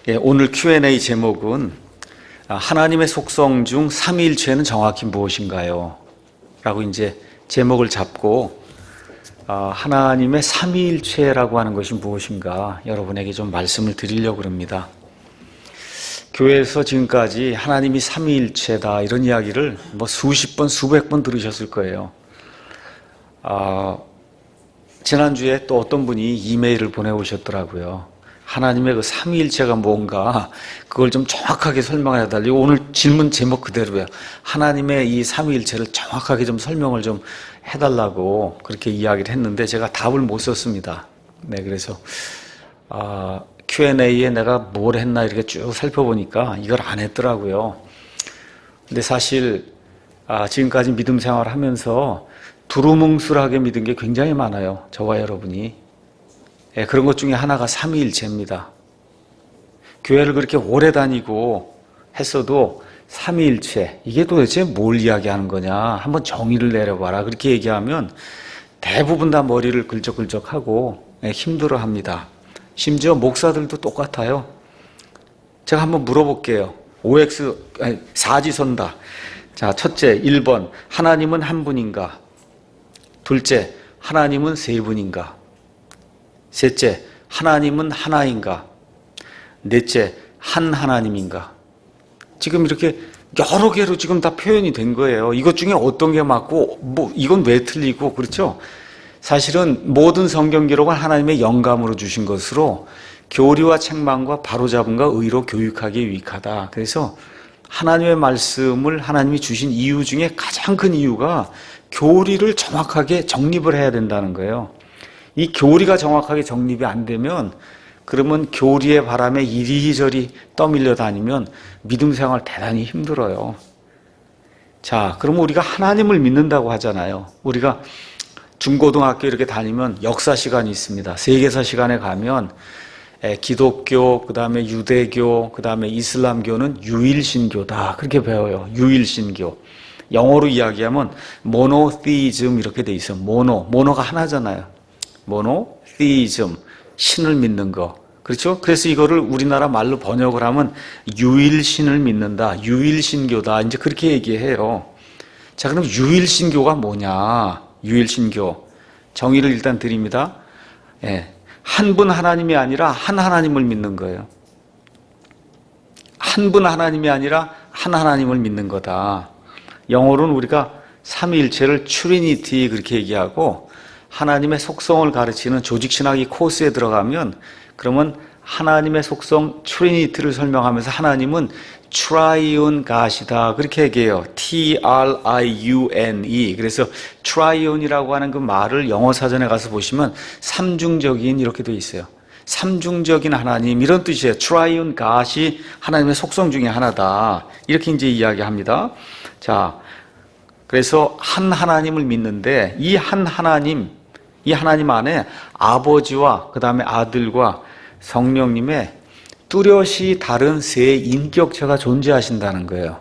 오늘 Q&A 제목은 하나님의 속성 중 삼위일체는 정확히 무엇인가요? 라고 이제 제목을 잡고 하나님의 삼위일체라고 하는 것이 무엇인가 여러분에게 좀 말씀을 드리려고 합니다. 교회에서 지금까지 하나님이 삼위일체다 이런 이야기를 수십 번, 수백 번 들으셨을 거예요. 지난주에 또 어떤 분이 이메일을 보내오셨더라고요. 하나님의 그 삼위일체가 뭔가 그걸 좀 정확하게 설명해 달라고. 오늘 질문 제목 그대로예요. 하나님의 이 삼위일체를 정확하게 좀 설명을 좀 해달라고 그렇게 이야기를 했는데 제가 답을 못 썼습니다. 네, 그래서 Q&A에 내가 뭘 했나 이렇게 쭉 살펴보니까 이걸 안 했더라고요. 근데 사실 지금까지 믿음 생활을 하면서 두루뭉술하게 믿은 게 굉장히 많아요. 저와 여러분이. 그런 것 중에 하나가 삼위일체입니다. 교회를 그렇게 오래 다니고 했어도 삼위일체, 이게 도대체 뭘 이야기하는 거냐 한번 정의를 내려봐라 그렇게 얘기하면 대부분 다 머리를 긁적긁적하고 힘들어합니다. 심지어 목사들도 똑같아요. 제가 한번 물어볼게요. 사지선다. 자, 첫째 1번 하나님은 한 분인가? 둘째 하나님은 세 분인가? 셋째, 하나님은 하나인가? 넷째, 한 하나님인가? 지금 이렇게 여러 개로 지금 다 표현이 된 거예요. 이것 중에 어떤 게 맞고, 이건 왜 틀리고, 그렇죠? 사실은 모든 성경 기록은 하나님의 영감으로 주신 것으로 교리와 책망과 바로잡음과 의로 교육하기에 유익하다. 그래서 하나님의 말씀을 하나님이 주신 이유 중에 가장 큰 이유가 교리를 정확하게 정립을 해야 된다는 거예요. 이 교리가 정확하게 정립이 안 되면 그러면 교리의 바람에 이리저리 떠밀려 다니면 믿음 생활 대단히 힘들어요. 자, 그러면 우리가 하나님을 믿는다고 하잖아요. 우리가 중고등학교 이렇게 다니면 역사 시간이 있습니다. 세계사 시간에 가면 기독교, 그 다음에 유대교, 그 다음에 이슬람교는 유일신교다 그렇게 배워요. 유일신교. 영어로 이야기하면 모노티즘 이렇게 돼 있어요. 모노가 하나잖아요. 모노티즘, 신을 믿는 거. 그렇죠? 그래서 이거를 우리나라 말로 번역을 하면 유일신을 믿는다. 유일신교다. 이제 그렇게 얘기해요. 자, 그럼 유일신교가 뭐냐? 유일신교. 정의를 일단 드립니다. 한 분 하나님이 아니라 한 하나님을 믿는 거예요. 한 분 하나님이 아니라 한 하나님을 믿는 거다. 영어로는 우리가 삼위일체를 트리니티 그렇게 얘기하고 하나님의 속성을 가르치는 조직신학이 코스에 들어가면 그러면 하나님의 속성 트리니티를 설명하면서 하나님은 트라이온 갓이다 그렇게 얘기해요. T-R-I-U-N-E. 그래서 트라이온이라고 하는 그 말을 영어 사전에 가서 보시면 삼중적인 이렇게 되어 있어요. 삼중적인 하나님 이런 뜻이에요. 트라이온 갓이 하나님의 속성 중에 하나다. 이렇게 이제 이야기합니다. 자, 그래서 한 하나님을 믿는데 이 한 하나님, 이 하나님 안에 아버지와 그 다음에 아들과 성령님의 뚜렷이 다른 세 인격체가 존재하신다는 거예요.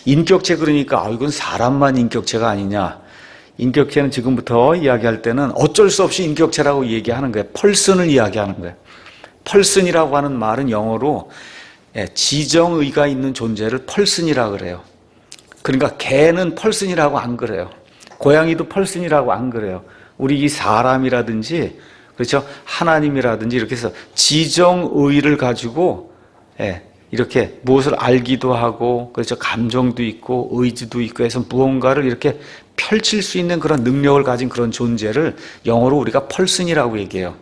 인격체 그러니까 이건 사람만 인격체가 아니냐. 인격체는 지금부터 이야기할 때는 어쩔 수 없이 인격체라고 얘기하는 거예요. 펄슨을 이야기하는 거예요. 펄슨이라고 하는 말은 영어로 지정의가 있는 존재를 펄슨이라고 그래요. 그러니까 개는 펄슨이라고 안 그래요. 고양이도 펄슨이라고 안 그래요. 우리 이 사람이라든지 그렇죠? 하나님이라든지 이렇게 해서 지정의를 가지고 이렇게 무엇을 알기도 하고 그렇죠? 감정도 있고 의지도 있고 해서 무언가를 이렇게 펼칠 수 있는 그런 능력을 가진 그런 존재를 영어로 우리가 펄슨이라고 얘기해요.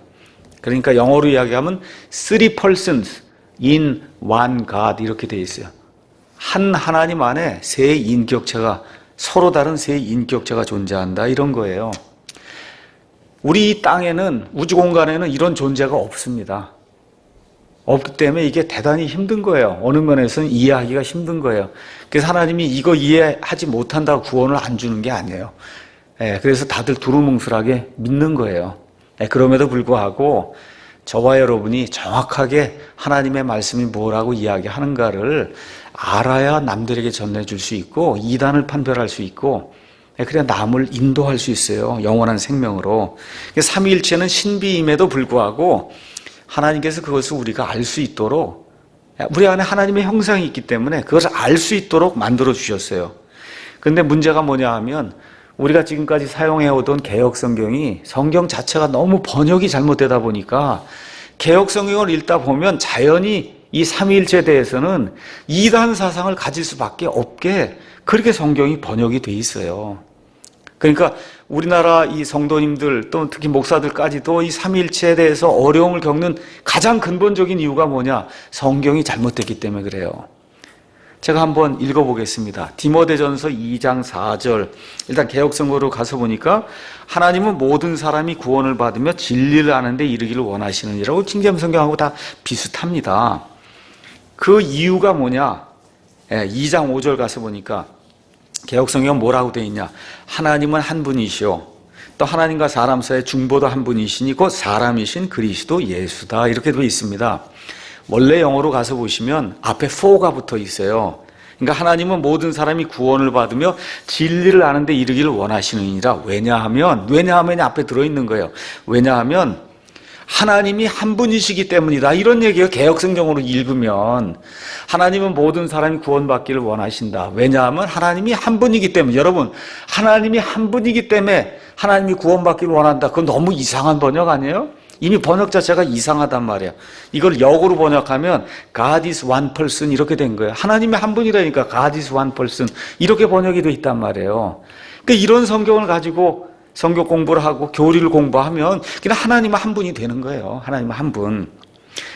그러니까 영어로 이야기하면 three persons in one God 이렇게 되어 있어요. 한 하나님 안에 세 인격체가 서로 다른 세 인격체가 존재한다 이런 거예요. 우리 이 땅에는 우주 공간에는 이런 존재가 없습니다. 없기 때문에 이게 대단히 힘든 거예요. 어느 면에서는 이해하기가 힘든 거예요. 그래서 하나님이 이거 이해하지 못한다고 구원을 안 주는 게 아니에요. 그래서 다들 두루뭉술하게 믿는 거예요. 그럼에도 불구하고 저와 여러분이 정확하게 하나님의 말씀이 뭐라고 이야기하는가를 알아야 남들에게 전해줄 수 있고 이단을 판별할 수 있고 그래야 남을 인도할 수 있어요. 영원한 생명으로. 삼위일체는 신비임에도 불구하고 하나님께서 그것을 우리가 알 수 있도록 우리 안에 하나님의 형상이 있기 때문에 그것을 알 수 있도록 만들어 주셨어요. 그런데 문제가 뭐냐 하면 우리가 지금까지 사용해오던 개역성경이 성경 자체가 너무 번역이 잘못되다 보니까 개역성경을 읽다 보면 자연히 이 삼위일체에 대해서는 이단 사상을 가질 수밖에 없게 그렇게 성경이 번역이 돼 있어요. 그러니까 우리나라 이 성도님들 또 특히 목사들까지도 이 삼위일체에 대해서 어려움을 겪는 가장 근본적인 이유가 뭐냐? 성경이 잘못됐기 때문에 그래요. 제가 한번 읽어보겠습니다. 디모데전서 2장 4절. 일단 개역성경으로 가서 보니까 하나님은 모든 사람이 구원을 받으며 진리를 아는 데 이르기를 원하시느니라고 킹제임성경하고 다 비슷합니다. 그 이유가 뭐냐? 2장 5절 가서 보니까 개역성경은 뭐라고 되어 있냐? 하나님은 한 분이시오. 또 하나님과 사람 사이의 중보도 한 분이시니 곧 사람이신 그리스도 예수다. 이렇게 되어 있습니다. 원래 영어로 가서 보시면 앞에 for가 붙어 있어요. 그러니까 하나님은 모든 사람이 구원을 받으며 진리를 아는 데 이르기를 원하시느니라. 왜냐하면 앞에 들어있는 거예요. 왜냐하면 하나님이 한 분이시기 때문이다. 이런 얘기가 개역성경으로 읽으면 하나님은 모든 사람이 구원받기를 원하신다. 왜냐하면 하나님이 한 분이기 때문에. 여러분, 하나님이 한 분이기 때문에 하나님이 구원받기를 원한다. 그건 너무 이상한 번역 아니에요? 이미 번역 자체가 이상하단 말이에요. 이걸 역으로 번역하면 God is one person 이렇게 된 거예요. 하나님이 한 분이라니까 God is one person 이렇게 번역이 돼 있단 말이에요. 그러니까 이런 성경을 가지고 성경 공부를 하고 교리를 공부하면 그냥 하나님은 한 분이 되는 거예요. 하나님은 한 분.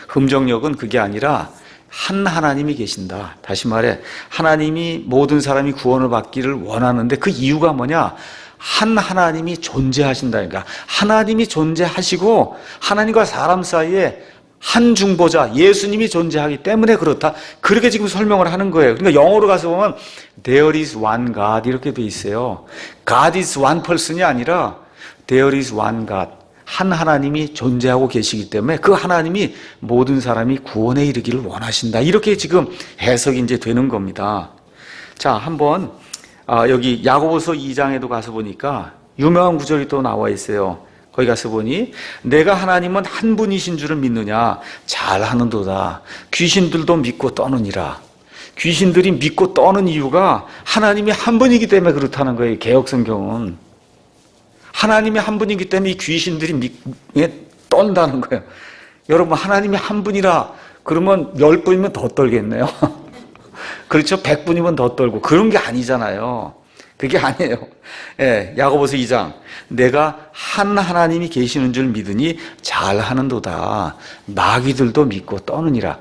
흠정역은 그게 아니라 한 하나님이 계신다. 다시 말해 하나님이 모든 사람이 구원을 받기를 원하는데 그 이유가 뭐냐? 한 하나님이 존재하신다니까. 하나님이 존재하시고 하나님과 사람 사이에 한 중보자 예수님이 존재하기 때문에 그렇다. 그렇게 지금 설명을 하는 거예요. 그러니까 영어로 가서 보면 There is one God 이렇게 돼 있어요. God is one person이 아니라 There is one God. 한 하나님이 존재하고 계시기 때문에 그 하나님이 모든 사람이 구원에 이르기를 원하신다. 이렇게 지금 해석이 이제 되는 겁니다. 자, 한번 여기 야고보서 2장에도 가서 보니까 유명한 구절이 또 나와 있어요. 거기 가서 보니 내가 하나님은 한 분이신 줄을 믿느냐? 잘하는도다. 귀신들도 믿고 떠느니라. 귀신들이 믿고 떠는 이유가 하나님이 한 분이기 때문에 그렇다는 거예요. 개역성경은. 하나님이 한 분이기 때문에 이 귀신들이 떤다는 거예요. 여러분 하나님이 한 분이라 그러면 10분이면 더 떨겠네요. 그렇죠? 100분이면 더 떨고 그런 게 아니잖아요. 그게 아니에요. 예, 야고보서 2장 내가 한 하나님이 계시는 줄 믿으니 잘하는도다. 마귀들도 믿고 떠느니라.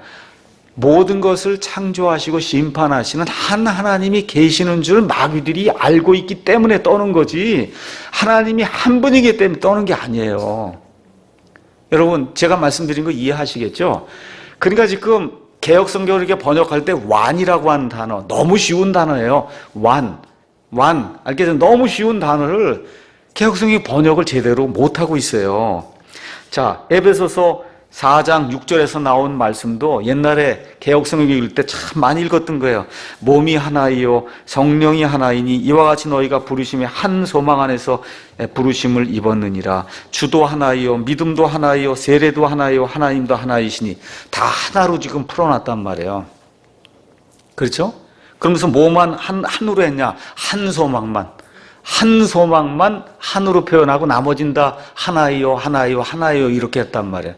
모든 것을 창조하시고 심판하시는 한 하나님이 계시는 줄 마귀들이 알고 있기 때문에 떠는 거지 하나님이 한 분이기 때문에 떠는 게 아니에요. 여러분 제가 말씀드린 거 이해하시겠죠? 그러니까 지금 개역성경을 이렇게 번역할 때 one이라고 하는 단어 너무 쉬운 단어예요. one 알겠죠? 너무 쉬운 단어를 개역성경이 번역을 제대로 못하고 있어요. 자, 에베소서 4장 6절에서 나온 말씀도 옛날에 개역성경 읽을 때 참 많이 읽었던 거예요. 몸이 하나이요 성령이 하나이니 이와 같이 너희가 부르심의 한 소망 안에서 부르심을 입었느니라. 주도 하나이요 믿음도 하나이요 세례도 하나이요 하나님도 하나이시니 다 하나로 지금 풀어놨단 말이에요. 그렇죠? 그러면서 뭐만 한으로 했냐? 한 소망만 한으로 표현하고 나머진 다 하나이요 이렇게 했단 말이에요.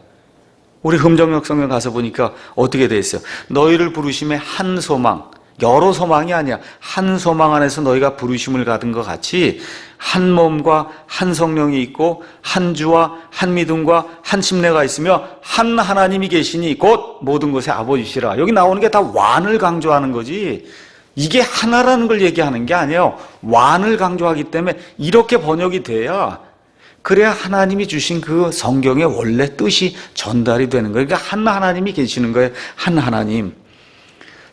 우리 흠정역 성경 가서 보니까 어떻게 돼 있어요? 너희를 부르심에 한 소망, 여러 소망이 아니야. 한 소망 안에서 너희가 부르심을 받은 것 같이 한 몸과 한 성령이 있고 한 주와 한 믿음과 한 침례가 있으며 한 하나님이 계시니 곧 모든 것의 아버지시라. 여기 나오는 게 다 완을 강조하는 거지 이게 하나라는 걸 얘기하는 게 아니에요. 완을 강조하기 때문에 이렇게 번역이 돼야 그래야 하나님이 주신 그 성경의 원래 뜻이 전달이 되는 거예요. 그러니까 한 하나님이 계시는 거예요. 한 하나님.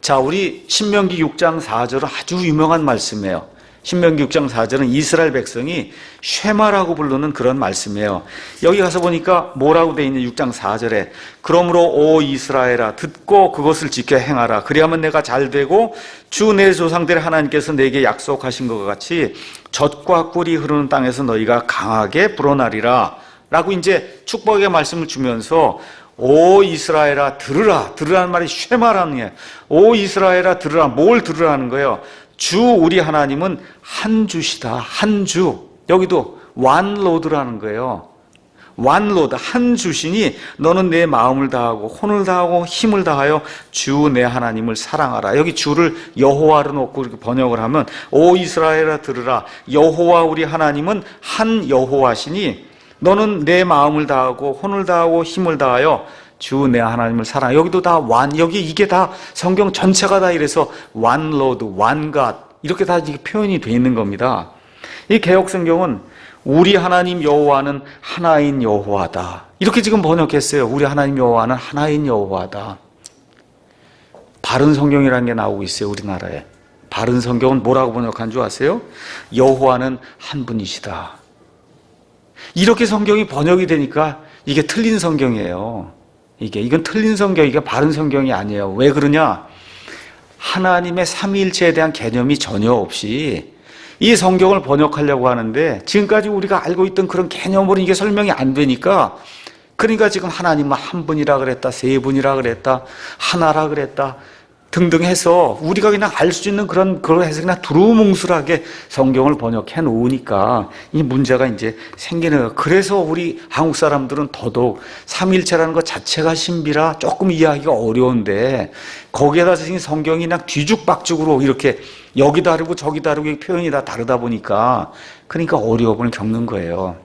자, 우리 신명기 6장 4절은 아주 유명한 말씀이에요. 신명기 6장 4절은 이스라엘 백성이 쉐마라고 부르는 그런 말씀이에요. 여기 가서 보니까 뭐라고 되어 있냐 6장 4절에 그러므로 오 이스라엘아 듣고 그것을 지켜 행하라. 그리하면 내가 잘되고 주 내 조상들의 하나님께서 내게 약속하신 것 같이 젖과 꿀이 흐르는 땅에서 너희가 강하게 불어나리라 라고 이제 축복의 말씀을 주면서 오 이스라엘아 들으라. 들으라는 말이 쉐마라는 거예요. 오 이스라엘아 들으라. 뭘 들으라는 거예요? 주 우리 하나님은 한 주시다. 한 주. 여기도 one Lord라는 거예요. one Lord, 한 주시니 너는 내 마음을 다하고 혼을 다하고 힘을 다하여 주 내 하나님을 사랑하라. 여기 주를 여호와로 놓고 이렇게 번역을 하면 오 이스라엘아 들으라. 여호와 우리 하나님은 한 여호와시니 너는 내 마음을 다하고 혼을 다하고 힘을 다하여 주 내 하나님을 사랑하. 여기도 다 one, 여기 이게 다 성경 전체가 다 이래서 one Lord, one God 이렇게 다 이게 표현이 되어 있는 겁니다. 이 개역 성경은 우리 하나님 여호와는 하나인 여호와다. 이렇게 지금 번역했어요. 우리 하나님 여호와는 하나인 여호와다. 바른 성경이라는 게 나오고 있어요. 우리나라에. 바른 성경은 뭐라고 번역한 줄 아세요? 여호와는 한 분이시다. 이렇게 성경이 번역이 되니까 이게 틀린 성경이에요. 이건 틀린 성경, 이게 바른 성경이 아니에요. 왜 그러냐? 하나님의 삼위일체에 대한 개념이 전혀 없이 이 성경을 번역하려고 하는데 지금까지 우리가 알고 있던 그런 개념으로 이게 설명이 안 되니까, 그러니까 지금 하나님은 한 분이라 그랬다, 세 분이라 그랬다, 하나라 그랬다 등등 해서 우리가 그냥 알 수 있는 그런 해서 그냥 두루뭉술하게 성경을 번역해 놓으니까 이 문제가 이제 생기는 거예요. 그래서 우리 한국 사람들은 더더욱 삼위일체라는 것 자체가 신비라 조금 이해하기가 어려운데 거기에다 쓰인 성경이 그냥 뒤죽박죽으로 이렇게 여기 다르고 저기 다르고 표현이 다 다르다 보니까 그러니까 어려움을 겪는 거예요.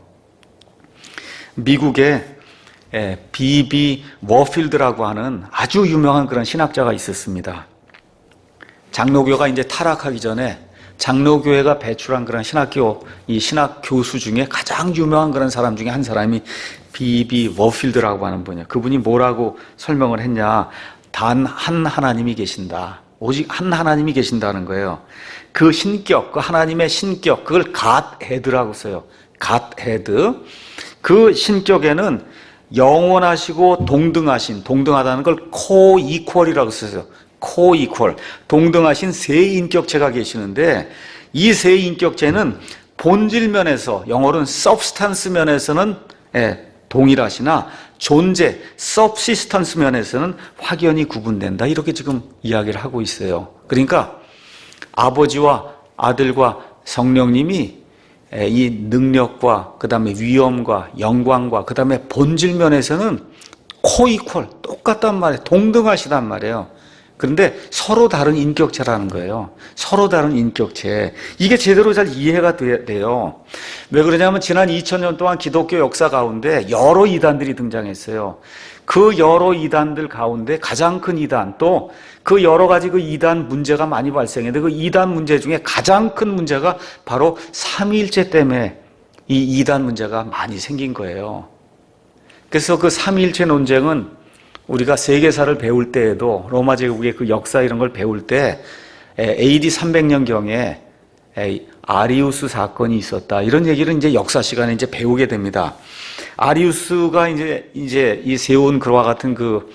미국에 B.B. 워필드라고 하는 아주 유명한 그런 신학자가 있었습니다. 장로교가 이제 타락하기 전에 장로교회가 배출한 그런 이 신학 교수 중에 가장 유명한 그런 사람 중에 한 사람이 B.B. 워필드라고 하는 분이에요. 그분이 뭐라고 설명을 했냐? 단 한 하나님이 계신다. 오직 한 하나님이 계신다는 거예요. 그 신격, 그 하나님의 신격, 그걸 Godhead라고 써요. Godhead. 그 신격에는 영원하시고 동등하다는 걸 co-equal이라고 써요. co-equal. 동등하신 세 인격체가 계시는데 이 세 인격체는 본질 면에서, 영어로는 substance 면에서는 동일하시나 존재, subsistence 면에서는 확연히 구분된다. 이렇게 지금 이야기를 하고 있어요. 그러니까 아버지와 아들과 성령님이 이 능력과 그 다음에 위엄과 영광과 그 다음에 본질 면에서는 코이퀄 똑같단 말이에요. 동등하시단 말이에요. 그런데 서로 다른 인격체라는 거예요. 서로 다른 인격체. 이게 제대로 잘 이해가 돼요. 왜 그러냐면 지난 2000년 동안 기독교 역사 가운데 여러 이단들이 등장했어요. 그 여러 이단들 가운데 가장 큰 이단, 또 그 여러 가지 그 이단 문제가 많이 발생했는데 그 이단 문제 중에 가장 큰 문제가 바로 삼위일체 때문에 이 이단 문제가 많이 생긴 거예요. 그래서 그 삼위일체 논쟁은 우리가 세계사를 배울 때에도 로마 제국의 그 역사 이런 걸 배울 때 AD 300년경에 아리우스 사건이 있었다. 이런 얘기를 이제 역사 시간에 이제 배우게 됩니다. 아리우스가 이제 이 세운 그와 같은 그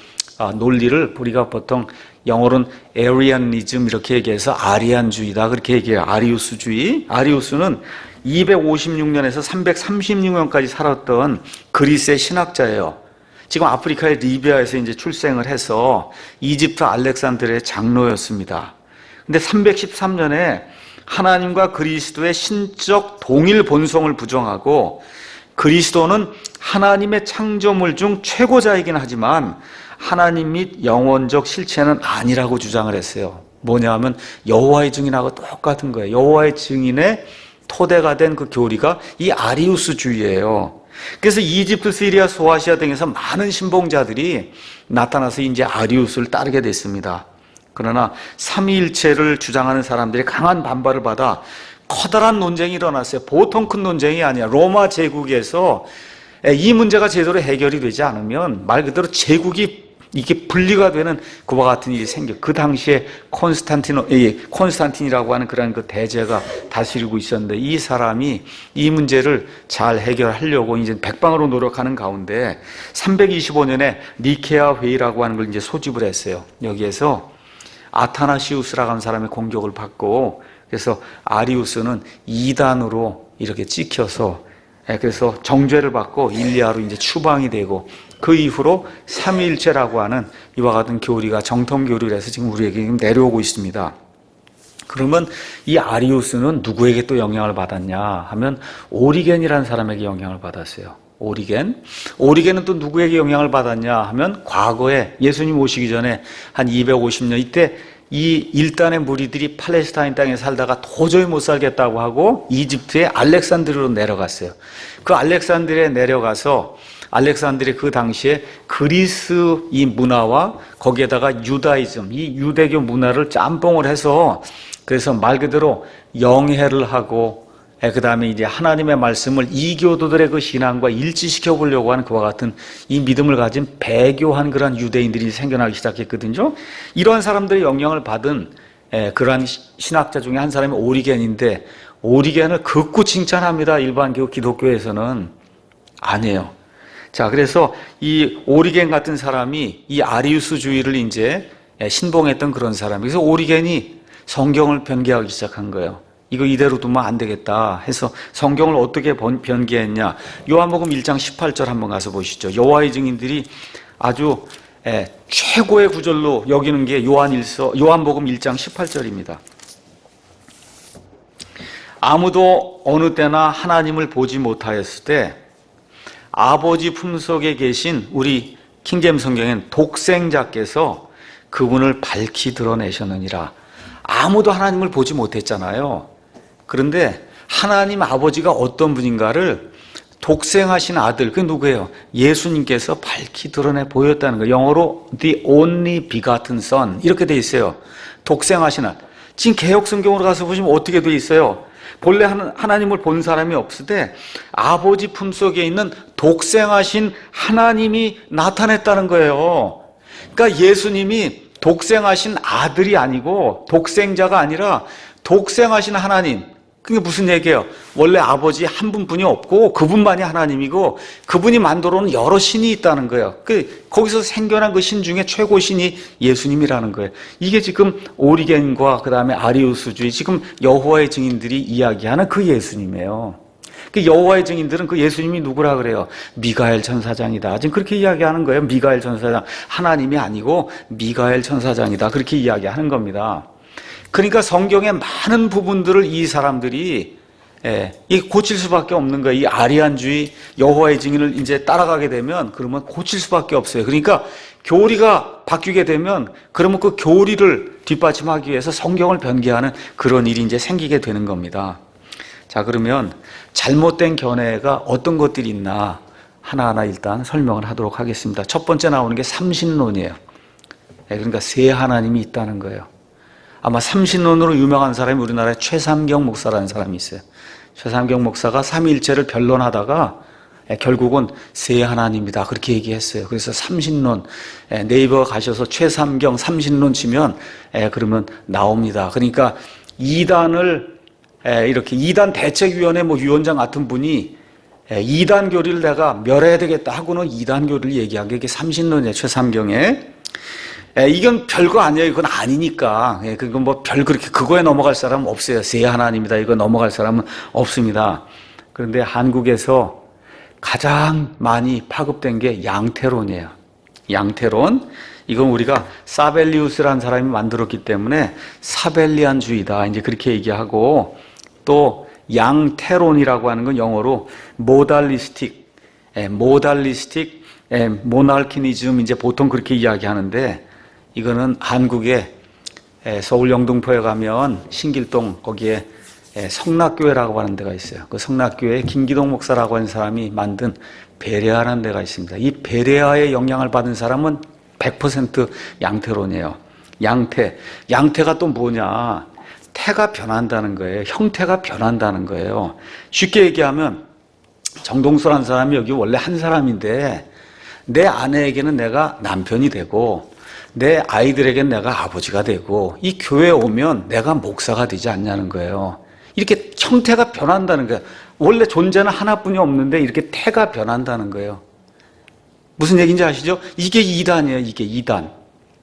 논리를 우리가 보통 영어로는 에리안리즘 이렇게 얘기해서 아리안주의다 그렇게 얘기해요. 아리우스주의. 아리우스는 256년에서 336년까지 살았던 그리스의 신학자예요. 지금 아프리카의 리비아에서 이제 출생을 해서 이집트 알렉산드리아의 장로였습니다. 근데 313년에 하나님과 그리스도의 신적 동일 본성을 부정하고 그리스도는 하나님의 창조물 중 최고자이긴 하지만 하나님 및 영원적 실체는 아니라고 주장을 했어요. 뭐냐 하면 여호와의 증인하고 똑같은 거예요. 여호와의 증인의 토대가 된 그 교리가 이 아리우스주의예요. 그래서 이집트, 시리아, 소아시아 등에서 많은 신봉자들이 나타나서 이제 아리우스를 따르게 됐습니다. 그러나 삼위일체를 주장하는 사람들이 강한 반발을 받아 커다란 논쟁이 일어났어요. 보통 큰 논쟁이 아니야. 로마 제국에서 이 문제가 제대로 해결이 되지 않으면 말 그대로 제국이 이게 분리가 되는 그와 같은 일이 생겨. 그 당시에 콘스탄틴이라고 하는 그런 그 대제가 다스리고 있었는데 이 사람이 이 문제를 잘 해결하려고 이제 백방으로 노력하는 가운데 325년에 니케아 회의라고 하는 걸 이제 소집을 했어요. 여기에서 아타나시우스라고 하는 사람의 공격을 받고 그래서 아리우스는 이단으로 이렇게 찍혀서 그래서 정죄를 받고 일리야로 이제 추방이 되고 그 이후로 삼위일체라고 하는 이와 같은 교리가 정통교리에서 지금 우리에게 내려오고 있습니다. 그러면 이 아리우스는 누구에게 또 영향을 받았냐 하면 오리겐이라는 사람에게 영향을 받았어요. 오리겐은 또 누구에게 영향을 받았냐 하면 과거에 예수님 오시기 전에 한 250년 이때 이 일단의 무리들이 팔레스타인 땅에 살다가 도저히 못 살겠다고 하고 이집트의 알렉산드리아로 내려갔어요. 그 알렉산드리아에 내려가서 알렉산드리아 그 당시에 그리스 이 문화와 거기에다가 유다이즘, 이 유대교 문화를 짬뽕을 해서 그래서 말 그대로 영해를 하고 그 다음에 이제 하나님의 말씀을 이교도들의 그 신앙과 일치시켜 보려고 하는 그와 같은 이 믿음을 가진 배교한 그런 유대인들이 생겨나기 시작했거든요. 이러한 사람들의 영향을 받은 그러한 신학자 중에 한 사람이 오리겐인데 오리겐을 극구 칭찬합니다. 일반 기독교에서는 아니에요. 자, 그래서 이 오리겐 같은 사람이 이 아리우스주의를 이제 신봉했던 그런 사람. 그래서 오리겐이 성경을 변개하기 시작한 거예요. 이거 이대로 두면 안 되겠다 해서 성경을 어떻게 변개했냐. 요한복음 1장 18절 한번 가서 보시죠. 여호와의 증인들이 아주 최고의 구절로 여기는 게 요한복음 1장 18절입니다. 아무도 어느 때나 하나님을 보지 못하였을 때 아버지 품속에 계신 우리 킹제임 성경엔 독생자께서 그분을 밝히 드러내셨느니라. 아무도 하나님을 보지 못했잖아요. 그런데 하나님 아버지가 어떤 분인가를 독생하신 아들, 그게 누구예요? 예수님께서 밝히 드러내 보였다는 거예요. 영어로 the only begotten son 이렇게 돼 있어요. 독생하신 아들. 지금 개역 성경으로 가서 보시면 어떻게 돼 있어요? 본래 하나님을 본 사람이 없을 때 아버지 품속에 있는 독생하신 하나님이 나타냈다는 거예요. 그러니까 예수님이 독생하신 아들이 아니고 독생자가 아니라 독생하신 하나님. 그게 무슨 얘기예요? 원래 아버지 한 분뿐이 없고 그분만이 하나님이고 그분이 만들어 놓은 여러 신이 있다는 거예요. 거기서 생겨난 그 신 중에 최고 신이 예수님이라는 거예요. 이게 지금 오리겐과 그 다음에 아리우스주의 지금 여호와의 증인들이 이야기하는 그 예수님이에요. 여호와의 증인들은 그 예수님이 누구라 그래요? 미가엘 천사장이다. 지금 그렇게 이야기하는 거예요. 미가엘 천사장. 하나님이 아니고 미가엘 천사장이다. 그렇게 이야기하는 겁니다. 그러니까 성경의 많은 부분들을 이 사람들이 고칠 수밖에 없는 거예요. 이 아리안주의 여호와의 증인을 이제 따라가게 되면 그러면 고칠 수밖에 없어요. 그러니까 교리가 바뀌게 되면 그러면 그 교리를 뒷받침하기 위해서 성경을 변개하는 그런 일이 이제 생기게 되는 겁니다. 자, 그러면 잘못된 견해가 어떤 것들이 있나 하나하나 일단 설명을 하도록 하겠습니다. 첫 번째 나오는 게 삼신론이에요. 그러니까 세 하나님이 있다는 거예요. 아마 삼신론으로 유명한 사람이 우리나라에 최삼경 목사라는 사람이 있어요. 최삼경 목사가 삼위일체를 변론하다가 결국은 세 하나님이다 그렇게 얘기했어요. 그래서 삼신론, 네이버 가셔서 최삼경 삼신론 치면 그러면 나옵니다. 그러니까 이단을 이렇게 이단 대책위원회 위원장 같은 분이 이단 교리를 내가 멸해야 되겠다 하고는 이단 교리를 얘기한 게 이게 삼신론이에요. 최삼경에. 이건 별거 아니에요. 이건 아니니까. 그건 그렇게 그거에 넘어갈 사람은 없어요. 세 하나님이다. 이거 넘어갈 사람은 없습니다. 그런데 한국에서 가장 많이 파급된 게 양태론이에요. 양태론. 이건 우리가 사벨리우스라는 사람이 만들었기 때문에 사벨리안주의다. 이제 그렇게 얘기하고 또 양태론이라고 하는 건 영어로 모달리스틱, 모날키니즘 이제 보통 그렇게 이야기하는데 이거는 한국의 서울 영등포에 가면 신길동 거기에 성락교회라고 하는 데가 있어요. 그 성락교회에 김기동 목사라고 하는 사람이 만든 베레아라는 데가 있습니다. 이 베레아의 영향을 받은 사람은 100% 양태론이에요. 양태가 또 뭐냐? 태가 변한다는 거예요. 형태가 변한다는 거예요. 쉽게 얘기하면 정동수라는 사람이 여기 원래 한 사람인데 내 아내에게는 내가 남편이 되고 내 아이들에게는 내가 아버지가 되고 이 교회에 오면 내가 목사가 되지 않냐는 거예요. 이렇게 형태가 변한다는 거예요. 원래 존재는 하나뿐이 없는데 이렇게 태가 변한다는 거예요. 무슨 얘기인지 아시죠? 이게 이단이에요. 이게 이단.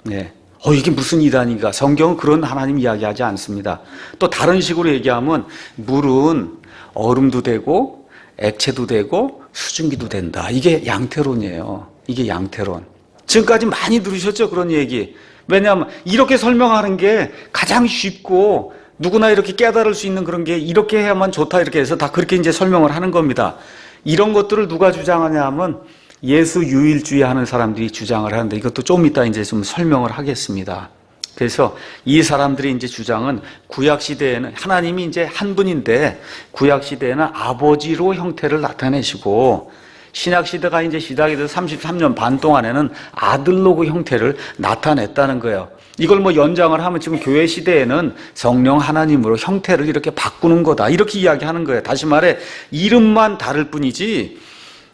이게 무슨 이단인가? 성경은 그런 하나님 이야기하지 않습니다. 또 다른 식으로 얘기하면 물은 얼음도 되고 액체도 되고 수증기도 된다. 이게 양태론이에요. 이게 양태론. 지금까지 많이 들으셨죠? 그런 얘기. 왜냐하면 이렇게 설명하는 게 가장 쉽고 누구나 이렇게 깨달을 수 있는 그런 게 이렇게 해야만 좋다 이렇게 해서 다 그렇게 이제 설명을 하는 겁니다. 이런 것들을 누가 주장하냐 하면 예수 유일주의 하는 사람들이 주장을 하는데 이것도 좀 이따 이제 좀 설명을 하겠습니다. 그래서 이 사람들이 이제 주장은 구약 시대에는 하나님이 이제 한 분인데 구약 시대에는 아버지로 형태를 나타내시고 신약 시대가 이제 시작이 돼서 33년 반 동안에는 아들로 그 형태를 나타냈다는 거예요. 이걸 뭐 연장을 하면 지금 교회 시대에는 성령 하나님으로 형태를 이렇게 바꾸는 거다. 이렇게 이야기하는 거예요. 다시 말해 이름만 다를 뿐이지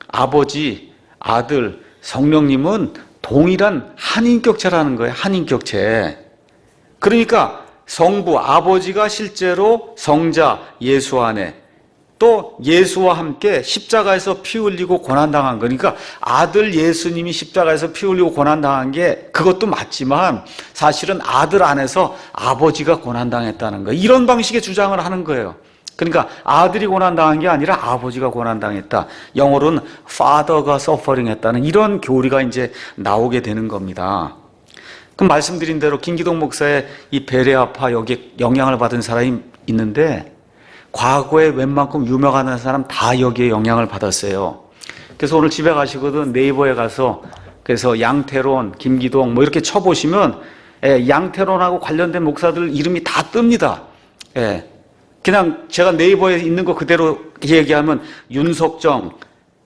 아버지, 아들, 성령님은 동일한 한인격체라는 거예요. 한인격체. 그러니까 성부, 아버지가 실제로 성자 예수 안에 또 예수와 함께 십자가에서 피 흘리고 고난당한 거니까 아들 예수님이 십자가에서 피 흘리고 고난당한 게 그것도 맞지만 사실은 아들 안에서 아버지가 고난당했다는 거예요. 이런 방식의 주장을 하는 거예요. 그러니까 아들이 고난당한 게 아니라 아버지가 고난당했다. 영어로는 father가 suffering 했다는 이런 교리가 이제 나오게 되는 겁니다. 그럼 말씀드린 대로 김기동 목사의 이 베레아파 여기에 영향을 받은 사람이 있는데 과거에 웬만큼 유명한 사람 다 여기에 영향을 받았어요. 그래서 오늘 집에 가시거든 네이버에 가서 그래서 양태론, 김기동 뭐 이렇게 쳐보시면 양태론하고 관련된 목사들 이름이 다 뜹니다. 그냥 제가 네이버에 있는 거 그대로 얘기하면 윤석정,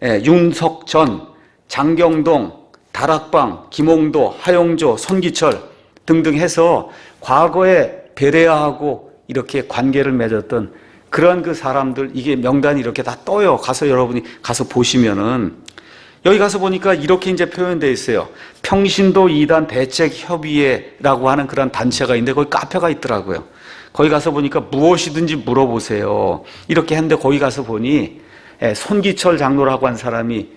윤석전, 장경동, 다락방, 김홍도, 하용조, 손기철 등등 해서 과거에 베레아하고 이렇게 관계를 맺었던 그런 그 사람들 이게 명단이 이렇게 다 떠요. 가서 여러분이 가서 보시면은 여기 가서 보니까 이렇게 이제 표현되어 있어요. 평신도 이단 대책협의회라고 하는 그런 단체가 있는데 거기 카페가 있더라고요. 거기 가서 보니까 무엇이든지 물어보세요. 이렇게 했는데 거기 가서 보니 손기철 장로라고 한 사람이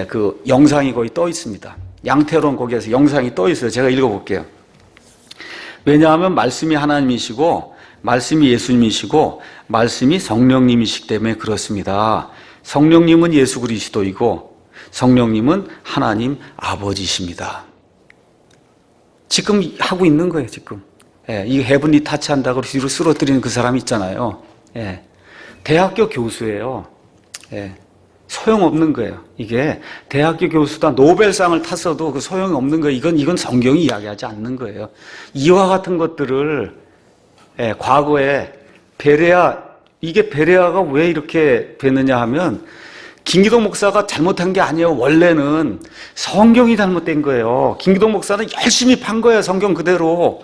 그 영상이 거기 떠 있습니다. 양태론 거기에서 영상이 떠 있어요. 제가 읽어볼게요. 왜냐하면 말씀이 하나님이시고 말씀이 예수님이시고 말씀이 성령님이시기 때문에 그렇습니다. 성령님은 예수 그리스도이고 성령님은 하나님 아버지십니다. 지금 하고 있는 거예요. 지금 이 헤븐리 타치한다고 뒤로 쓰러뜨리는 그 사람 있잖아요. 대학교 교수예요. 소용없는 거예요. 이게 대학교 교수다 노벨상을 탔어도 그 소용이 없는 거예요. 이건 성경이 이야기하지 않는 거예요. 이와 같은 것들을 과거에 이게 베레아가 왜 이렇게 됐느냐 하면 김기동 목사가 잘못한 게 아니에요. 원래는 성경이 잘못된 거예요. 김기동 목사는 열심히 판 거예요. 성경 그대로.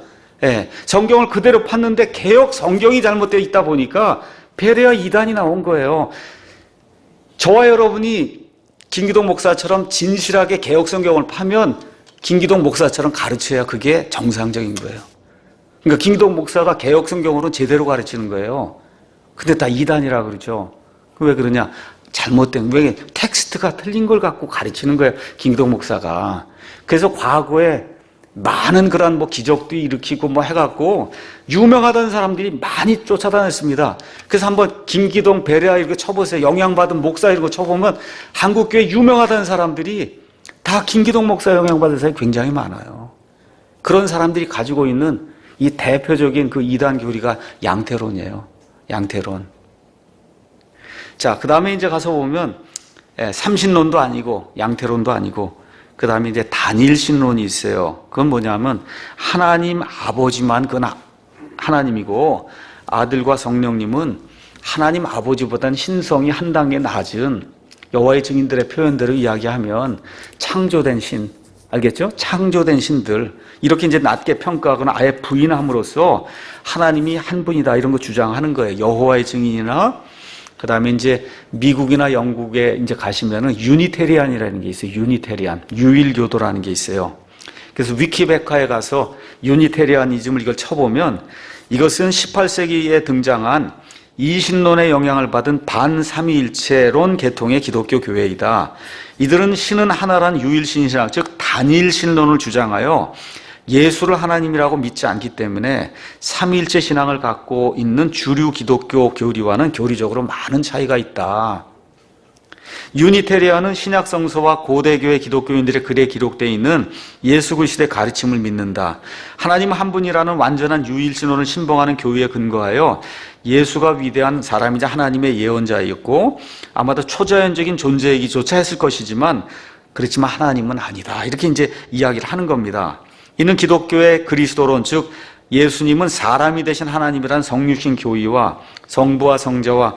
성경을 그대로 팠는데 개역 성경이 잘못되어 있다 보니까 베레아 이단이 나온 거예요. 저와 여러분이 김기동 목사처럼 진실하게 개역 성경을 파면 김기동 목사처럼 가르쳐야 그게 정상적인 거예요. 그러니까 김기동 목사가 개역 성경으로 제대로 가르치는 거예요. 근데 다 이단이라 그러죠. 왜 그러냐? 잘못된, 왜 텍스트가 틀린 걸 갖고 가르치는 거예요. 김기동 목사가. 그래서 과거에 많은 그런 뭐 기적도 일으키고 뭐 해갖고 유명하다는 사람들이 많이 쫓아다녔습니다. 그래서 한번 김기동, 베레아 이렇게 쳐보세요. 영향받은 목사 이런 거 쳐보면 한국교회 유명하다는 사람들이 다 김기동 목사 영향받은 사람이 굉장히 많아요. 그런 사람들이 가지고 있는 이 대표적인 그 이단 교리가 양태론이에요. 양태론. 자, 그 다음에 이제 가서 보면 삼신론도 아니고 양태론도 아니고 그 다음에 이제 단일신론이 있어요. 그건 뭐냐면 하나님 아버지만 그건 하나님이고 아들과 성령님은 하나님 아버지보다는 신성이 한 단계 낮은 여호와의 증인들의 표현대로 이야기하면 창조된 신, 알겠죠? 창조된 신들 이렇게 이제 낮게 평가하거나 아예 부인함으로써 하나님이 한 분이다 이런 거 주장하는 거예요. 여호와의 증인이나 그 다음에 이제 미국이나 영국에 이제 가시면은 유니테리안이라는 게 있어요. 유니테리안, 유일교도라는 게 있어요. 그래서 위키백과에 가서 유니테리아니즘을 이걸 쳐보면 이것은 18세기에 등장한 이신론의 영향을 받은 반삼위일체론 계통의 기독교 교회이다. 이들은 신은 하나란 유일신신학, 즉 단일신론을 주장하여 예수를 하나님이라고 믿지 않기 때문에 삼위일체 신앙을 갖고 있는 주류 기독교 교리와는 교리적으로 많은 차이가 있다. 유니테리아는 신약 성서와 고대교회 기독교인들의 글에 기록되어 있는 예수 그리스도의 가르침을 믿는다. 하나님 한 분이라는 완전한 유일신론을 신봉하는 교회에 근거하여 예수가 위대한 사람이자 하나님의 예언자였고 아마도 초자연적인 존재이기조차 했을 것이지만 그렇지만 하나님은 아니다. 이렇게 이제 이야기를 하는 겁니다. 이는 기독교의 그리스도론, 즉 예수님은 사람이 되신 하나님이라는 성육신 교의와 성부와 성자와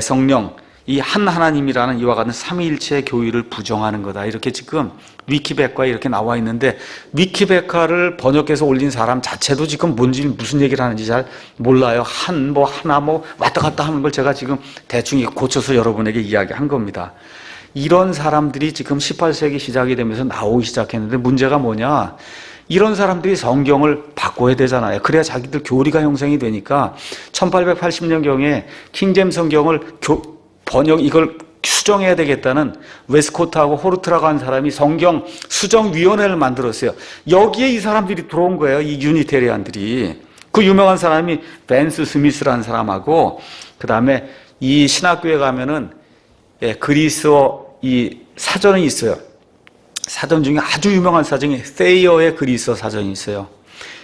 성령, 이 한 하나님이라는 이와 같은 삼위일체의 교의를 부정하는 거다. 이렇게 지금 위키백과에 이렇게 나와 있는데 위키백과를 번역해서 올린 사람 자체도 지금 뭔지 무슨 얘기를 하는지 잘 몰라요. 하나 왔다 갔다 하는 걸 제가 지금 대충 고쳐서 여러분에게 이야기한 겁니다. 이런 사람들이 지금 18세기 시작이 되면서 나오기 시작했는데 문제가 뭐냐? 이런 사람들이 성경을 바꿔야 되잖아요. 그래야 자기들 교리가 형성이 되니까 1880년경에 킹제임스 성경을 이걸 수정해야 되겠다는 웨스코트하고 호르트라고 하는 사람이 성경 수정위원회를 만들었어요. 여기에 이 사람들이 들어온 거예요. 이 유니테리안들이. 그 유명한 사람이 벤스 스미스라는 사람하고 그 다음에 이 신학교에 가면은 그리스어 이 사전이 있어요. 사전 중에 아주 유명한 사전이 세이어의 그리스어 사전이 있어요.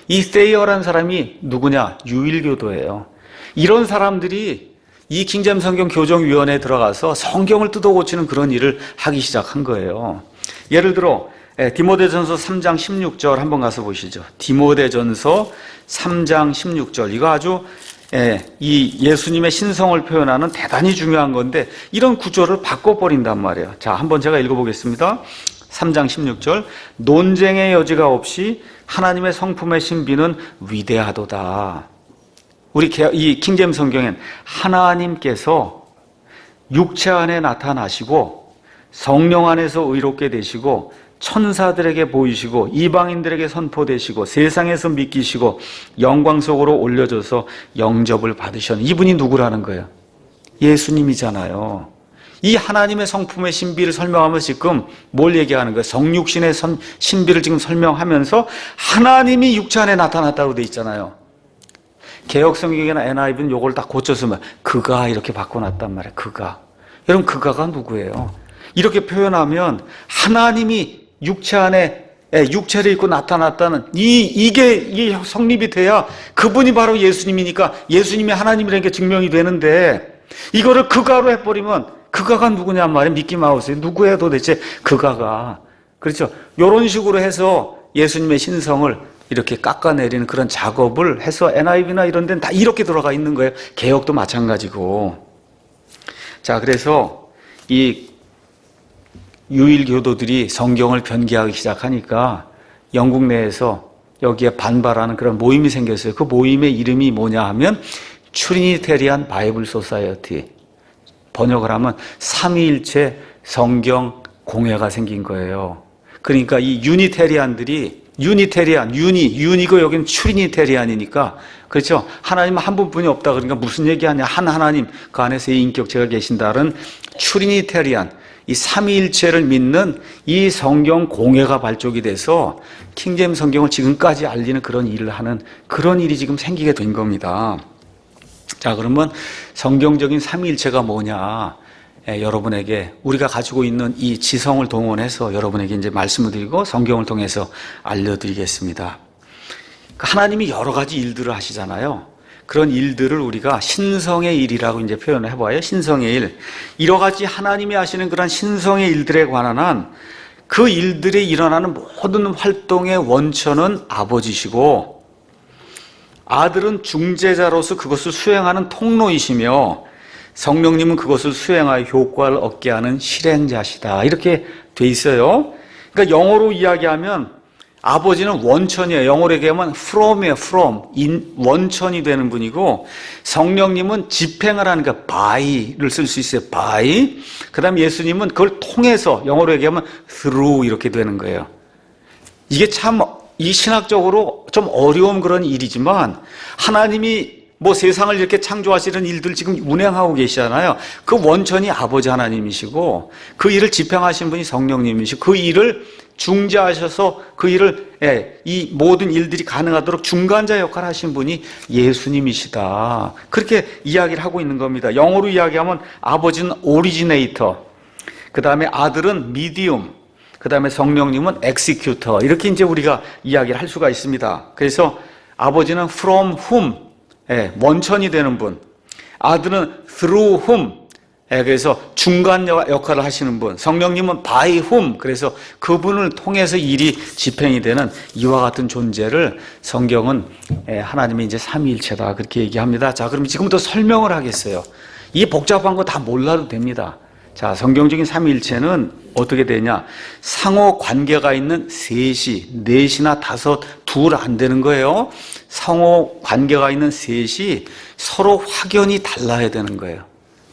이 세이어라는 사람이 누구냐? 유일교도예요. 이런 사람들이 이 킹제임스 성경 교정위원회에 들어가서 성경을 뜯어 고치는 그런 일을 하기 시작한 거예요. 예를 들어 디모데전서 3장 16절 한번 가서 보시죠. 디모데전서 3장 16절 이거 아주 이 예수님의 신성을 표현하는 대단히 중요한 건데 이런 구조를 바꿔버린단 말이에요. 자, 한번 제가 읽어보겠습니다. 3장 16절 논쟁의 여지가 없이 하나님의 성품의 신비는 위대하도다. 우리 이 킹제임스 성경엔 하나님께서 육체 안에 나타나시고 성령 안에서 의롭게 되시고 천사들에게 보이시고 이방인들에게 선포되시고 세상에서 믿기시고 영광 속으로 올려져서 영접을 받으셨는 이분이 누구라는 거예요? 예수님이잖아요. 이 하나님의 성품의 신비를 설명하면서 지금 뭘 얘기하는 거예요? 성육신의 신비를 지금 설명하면서 하나님이 육체 안에 나타났다고 돼 있잖아요. 개혁성경이나 NIV는 요걸 딱 고쳐서 그가 이렇게 바꿔놨단 말이에요. 그가. 여러분 그가가 누구예요? 이렇게 표현하면 하나님이 육체 안에 육체를 입고 나타났다는 이게 성립이 돼야 그분이 바로 예수님이니까 예수님이 하나님이라는 게 증명이 되는데 이거를 그가로 해버리면 그가가 누구냔 말이에요. 미키마우스 누구예요 도대체 그가가. 그렇죠. 이런 식으로 해서 예수님의 신성을 이렇게 깎아내리는 그런 작업을 해서 NIV나 이런 데는 다 이렇게 들어가 있는 거예요. 개혁도 마찬가지고. 자, 그래서 이 유일교도들이 성경을 변개하기 시작하니까 영국 내에서 여기에 반발하는 그런 모임이 생겼어요. 그 모임의 이름이 뭐냐 하면 트리니테리안 바이블 소사이어티. 번역을 하면 삼위일체 성경 공회가 생긴 거예요. 그러니까 이 유니테리안들이 유니고 여기는 트리니테리안이니까 그렇죠. 하나님은 한 분뿐이 없다. 그러니까 무슨 얘기하냐. 한 하나님 그 안에 세 인격체가 계신다는 트리니테리안 이 삼위일체를 믿는 이 성경 공회가 발족이 돼서 킹제임스 성경을 지금까지 알리는 그런 일을 하는 그런 일이 지금 생기게 된 겁니다. 자, 그러면 성경적인 삼위일체가 뭐냐? 여러분에게 우리가 가지고 있는 이 지성을 동원해서 여러분에게 이제 말씀을 드리고 성경을 통해서 알려드리겠습니다. 하나님이 여러 가지 일들을 하시잖아요. 그런 일들을 우리가 신성의 일이라고 이제 표현을 해봐요. 신성의 일. 여러 가지 하나님이 하시는 그런 신성의 일들에 관한 한 그 일들에 일어나는 모든 활동의 원천은 아버지시고 아들은 중재자로서 그것을 수행하는 통로이시며 성령님은 그것을 수행하여 효과를 얻게 하는 실행자시다. 이렇게 돼 있어요. 그러니까 영어로 이야기하면 아버지는 원천이에요. 영어로 얘기하면 from이에요. 원천이 되는 분이고 성령님은 집행을 하니까 by를 쓸 수 있어요. by. 그 다음에 예수님은 그걸 통해서 영어로 얘기하면 through 이렇게 되는 거예요. 이게 참 이 신학적으로 좀 어려운 그런 일이지만 하나님이 뭐 세상을 이렇게 창조하시는 일들 지금 운행하고 계시잖아요. 그 원천이 아버지 하나님이시고 그 일을 집행하신 분이 성령님이시고 그 일을 중재하셔서 그 일을 이 모든 일들이 가능하도록 중간자 역할을 하신 분이 예수님이시다. 그렇게 이야기를 하고 있는 겁니다. 영어로 이야기하면 아버지는 오리지네이터. 그 다음에 아들은 미디움, 그 다음에 성령님은 엑시큐터. 이렇게 이제 우리가 이야기를 할 수가 있습니다. 그래서 아버지는 from whom, 원천이 되는 분. 아들은 through whom, 그래서 중간 역할을 하시는 분. 성령님은 by whom, 그래서 그분을 통해서 일이 집행이 되는 이와 같은 존재를 성경은 하나님의 이제 삼위일체다 그렇게 얘기합니다. 자, 그럼 지금부터 설명을 하겠어요. 이 복잡한 거 다 몰라도 됩니다. 자, 성경적인 삼위일체는 어떻게 되냐? 상호 관계가 있는 셋이, 넷이나 다섯, 둘 안 되는 거예요. 상호 관계가 있는 셋이 서로 확연히 달라야 되는 거예요.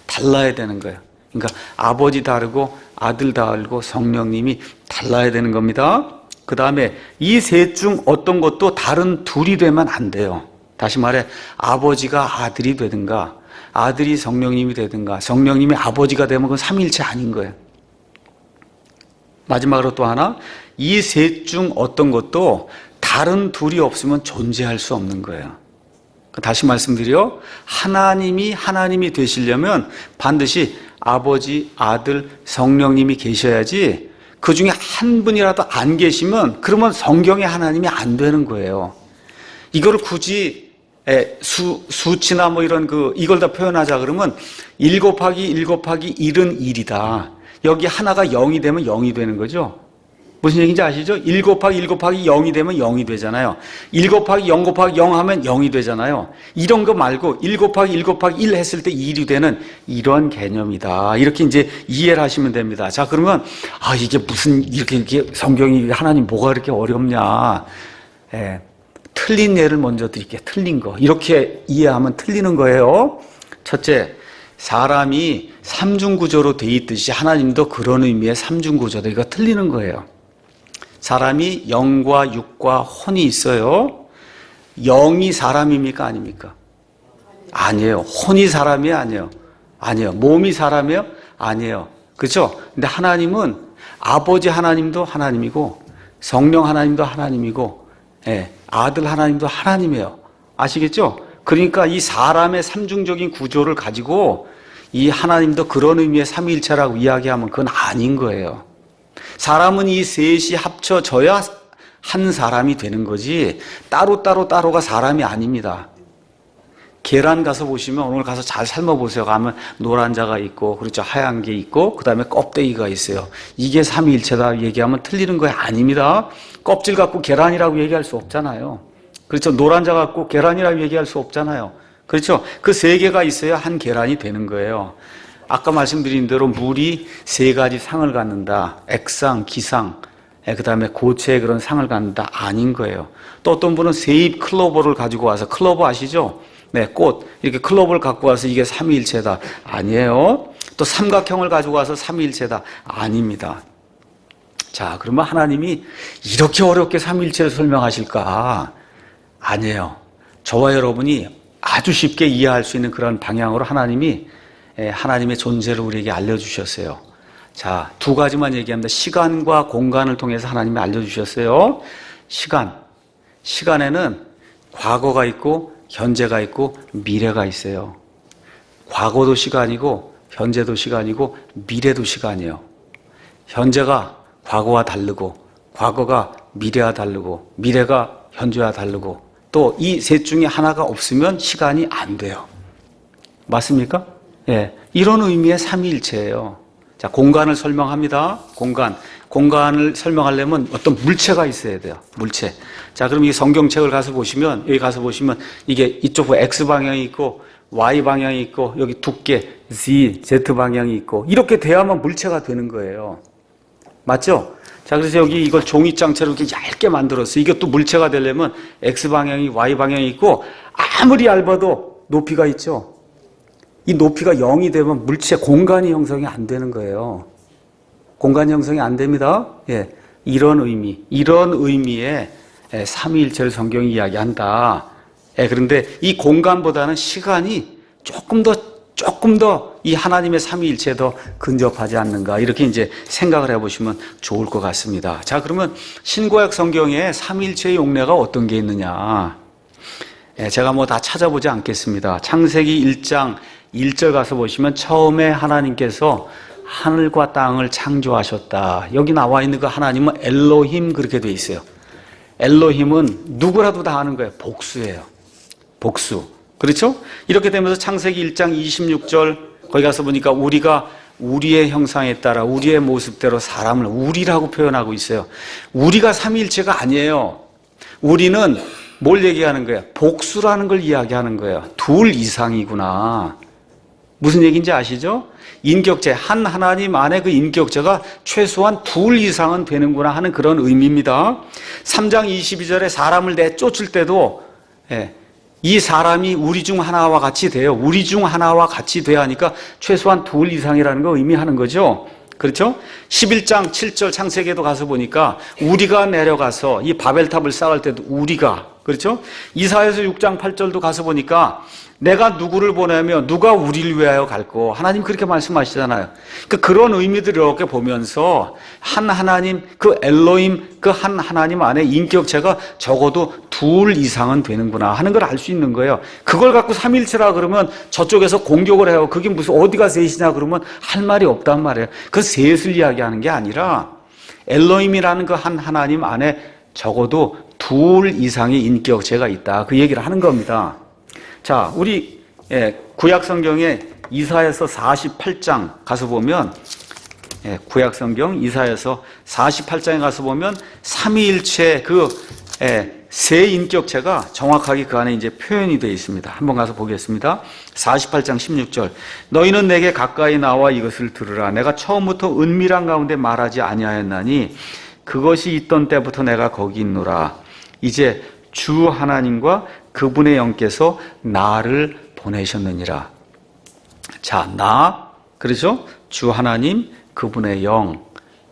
달라야 되는 거예요. 그러니까 아버지 다르고 아들 다르고 성령님이 달라야 되는 겁니다. 그 다음에 이 셋 중 어떤 것도 다른 둘이 되면 안 돼요. 다시 말해 아버지가 아들이 되든가 아들이 성령님이 되든가 성령님이 아버지가 되면 그건 삼위일체 아닌 거예요. 마지막으로 또 하나, 이 셋 중 어떤 것도 다른 둘이 없으면 존재할 수 없는 거예요. 다시 말씀드려, 하나님이 되시려면 반드시 아버지, 아들, 성령님이 계셔야지 그 중에 한 분이라도 안 계시면 그러면 성경의 하나님이 안 되는 거예요. 이걸 굳이 수치나 뭐 이런 이걸 다 표현하자 그러면 1 곱하기 1 곱하기 1은 1이다. 여기 하나가 0이 되면 0이 되는 거죠. 무슨 얘기인지 아시죠? 1 곱하기 1 곱하기 0이 되면 0이 되잖아요. 1 곱하기 0 곱하기 0 하면 0이 되잖아요. 이런 거 말고 1 곱하기 1 곱하기 1 했을 때 1이 되는 이런 개념이다. 이렇게 이제 이해를 하시면 됩니다. 자, 그러면 이게 무슨 이렇게 성경이 하나님 뭐가 이렇게 어렵냐. 틀린 예를 먼저 드릴게요. 틀린 거. 이렇게 이해하면 틀리는 거예요. 첫째, 사람이 삼중구조로 돼 있듯이 하나님도 그런 의미의 삼중구조다. 이거 틀리는 거예요. 사람이 영과 육과 혼이 있어요. 영이 사람입니까? 아닙니까? 아니에요. 혼이 사람이 아니에요. 아니에요. 몸이 사람이에요? 아니에요. 그렇죠? 근데 하나님은 아버지 하나님도 하나님이고 성령 하나님도 하나님이고 아들 하나님도 하나님이에요. 아시겠죠? 그러니까 이 사람의 삼중적인 구조를 가지고 이 하나님도 그런 의미의 삼위일체라고 이야기하면 그건 아닌 거예요. 사람은 이 셋이 합쳐져야 한 사람이 되는 거지 따로가 사람이 아닙니다. 계란 가서 보시면 오늘 가서 잘 삶아보세요. 가면 노란 자가 있고 그렇죠. 하얀 게 있고 그 다음에 껍데기가 있어요. 이게 삼위일체다 얘기하면 틀리는 거예요. 아닙니다. 껍질 갖고 계란이라고 얘기할 수 없잖아요. 그렇죠. 노란 자 갖고 계란이라고 얘기할 수 없잖아요. 그렇죠. 그 세 개가 있어야 한 계란이 되는 거예요. 아까 말씀드린 대로 물이 세 가지 상을 갖는다. 액상, 기상, 그 다음에 고체의 그런 상을 갖는다. 아닌 거예요. 또 어떤 분은 세잎 클로버를 가지고 와서, 클로버 아시죠? 네, 꽃. 이렇게 클로버를 갖고 와서 이게 삼위일체다. 아니에요. 또 삼각형을 가지고 와서 삼위일체다. 아닙니다. 자, 그러면 하나님이 이렇게 어렵게 삼위일체를 설명하실까? 아니에요. 저와 여러분이 아주 쉽게 이해할 수 있는 그런 방향으로 하나님이 하나님의 존재를 우리에게 알려주셨어요. 자, 두 가지만 얘기합니다. 시간과 공간을 통해서 하나님이 알려주셨어요. 시간에는 과거가 있고 현재가 있고 미래가 있어요. 과거도 시간이고 현재도 시간이고 미래도 시간이에요. 현재가 과거와 다르고 과거가 미래와 다르고 미래가 현재와 다르고 또 이 셋 중에 하나가 없으면 시간이 안 돼요. 맞습니까? 이런 의미의 삼위일체예요. 자, 공간을 설명합니다. 공간을 설명하려면 어떤 물체가 있어야 돼요. 물체. 자, 그럼 이 성경책을 가서 보시면, 여기 가서 보시면 이게 이쪽 X 방향이 있고 Y 방향이 있고 여기 두께 Z 방향이 있고 이렇게 돼야만 물체가 되는 거예요. 맞죠? 자, 그래서 여기 이걸 종이장처럼 이렇게 얇게 만들었어요. 이것도 물체가 되려면 X 방향이 Y 방향이 있고 아무리 얇아도 높이가 있죠. 이 높이가 0이 되면 물체 공간이 형성이 안 되는 거예요. 공간 형성이 안 됩니다. 이런 의미의 삼위일체를 성경이 이야기한다. 그런데 이 공간보다는 시간이 조금 더 이 하나님의 삼위일체에 더 근접하지 않는가 이렇게 이제 생각을 해보시면 좋을 것 같습니다. 자, 그러면 신구약 성경에 삼위일체의 용례가 어떤 게 있느냐? 제가 뭐 다 찾아보지 않겠습니다. 창세기 1장 1절 가서 보시면 처음에 하나님께서 하늘과 땅을 창조하셨다. 여기 나와 있는 그 하나님은 엘로힘 그렇게 돼 있어요. 엘로힘은 누구라도 다 아는 거예요. 복수예요. 복수. 그렇죠? 이렇게 되면서 창세기 1장 26절 거기 가서 보니까 우리가 우리의 형상에 따라 우리의 모습대로 사람을 우리라고 표현하고 있어요. 우리가 삼위일체가 아니에요. 우리는 뭘 얘기하는 거예요? 복수라는 걸 이야기하는 거예요. 둘 이상이구나. 무슨 얘기인지 아시죠? 인격체, 한 하나님 안에 그 인격체가 최소한 둘 이상은 되는구나 하는 그런 의미입니다. 3장 22절에 사람을 내쫓을 때도 이 사람이 우리 중 하나와 같이 돼요. 우리 중 하나와 같이 돼야 하니까 최소한 둘 이상이라는 거 의미하는 거죠. 그렇죠? 11장 7절 창세기에도 가서 보니까 우리가 내려가서 이 바벨탑을 쌓을 때도 우리가, 그렇죠? 이사야서 6장 8절도 가서 보니까 내가 누구를 보내며 누가 우리를 위하여 갈고 하나님 그렇게 말씀하시잖아요. 그런 의미들을 이렇게 보면서 한 하나님, 그 엘로힘, 그 한 하나님 안에 인격체가 적어도 둘 이상은 되는구나 하는 걸 알 수 있는 거예요. 그걸 갖고 삼일체라 그러면 저쪽에서 공격을 해요. 그게 무슨 어디가 셋이냐 그러면 할 말이 없단 말이에요. 그 셋을 이야기하는 게 아니라 엘로힘이라는 그 한 하나님 안에 적어도 둘 이상의 인격체가 있다. 그 얘기를 하는 겁니다. 자, 우리 구약 성경에 이사야서 48장 가서 보면 구약 성경 이사야서 48장에 가서 보면 삼위일체 그 세 인격체가 정확하게 그 안에 이제 표현이 되어 있습니다. 한번 가서 보겠습니다. 48장 16절. 너희는 내게 가까이 나와 이것을 들으라. 내가 처음부터 은밀한 가운데 말하지 아니하였나니 그것이 있던 때부터 내가 거기 있노라. 이제 주 하나님과 그분의 영께서 나를 보내셨느니라. 자, 나, 그렇죠? 주 하나님, 그분의 영.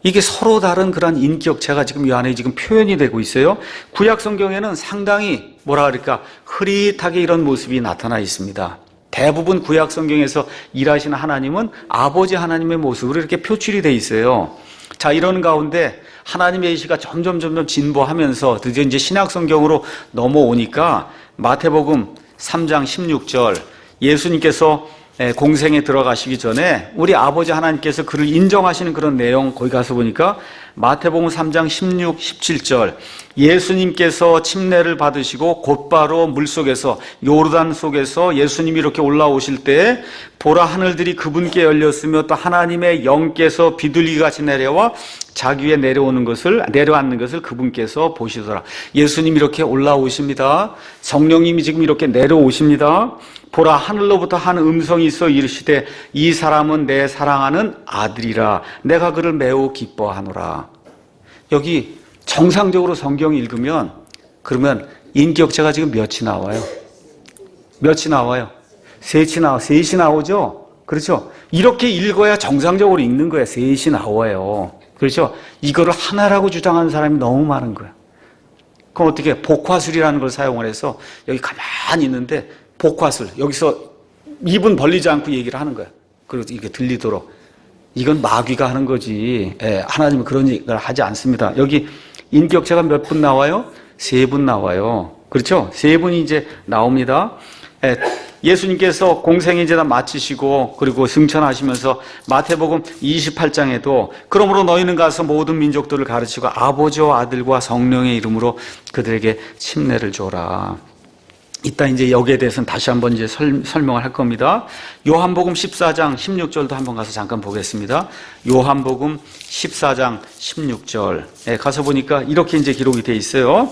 이게 서로 다른 그런 인격체가 지금 이 안에 지금 표현이 되고 있어요. 구약 성경에는 상당히 뭐라 그럴까 흐릿하게 이런 모습이 나타나 있습니다. 대부분 구약 성경에서 일하시는 하나님은 아버지 하나님의 모습으로 이렇게 표출이 돼 있어요. 자, 이런 가운데 하나님의 계시가 점점 진보하면서 드디어 이제 신약 성경으로 넘어오니까 마태복음 3장 16절 예수님께서 공생에 들어가시기 전에 우리 아버지 하나님께서 그를 인정하시는 그런 내용 거기 가서 보니까 마태복음 3장 16, 17절 예수님께서 침례를 받으시고 곧바로 물속에서 요르단 속에서 예수님이 이렇게 올라오실 때 보라 하늘들이 그분께 열렸으며 또 하나님의 영께서 비둘기같이 내려와 자기 위에 내려앉는 것을 그분께서 보시더라. 예수님이 이렇게 올라오십니다. 성령님이 지금 이렇게 내려오십니다. 보라 하늘로부터 한 음성이 있어 이르시되 이 사람은 내 사랑하는 아들이라 내가 그를 매우 기뻐하노라. 여기 정상적으로 성경 읽으면 그러면 인격체가 지금 몇이 나와요? 몇이 나와요? 셋이 나오죠? 그렇죠? 이렇게 읽어야 정상적으로 읽는 거예요. 셋이 나와요. 그렇죠? 이거를 하나라고 주장하는 사람이 너무 많은 거예요. 그럼 어떻게 복화술이라는 걸 사용을 해서 여기 가만히 있는데 복화술 여기서 입은 벌리지 않고 얘기를 하는 거야. 그리고 이게 들리도록. 이건 마귀가 하는 거지. 하나님은 그런 얘기를 하지 않습니다. 여기 인격체가 몇 분 나와요? 3분 나와요. 그렇죠? 3분이 이제 나옵니다. 예수님께서 공생의 제단 마치시고 그리고 승천하시면서 마태복음 28장에도 그러므로 너희는 가서 모든 민족들을 가르치고 아버지와 아들과 성령의 이름으로 그들에게 침례를 줘라. 이따 이제 여기에 대해서는 다시 한번 이제 설명을 할 겁니다. 요한복음 14장 16절도 한번 가서 잠깐 보겠습니다. 요한복음 14장 16절. 가서 보니까 이렇게 이제 기록이 돼 있어요.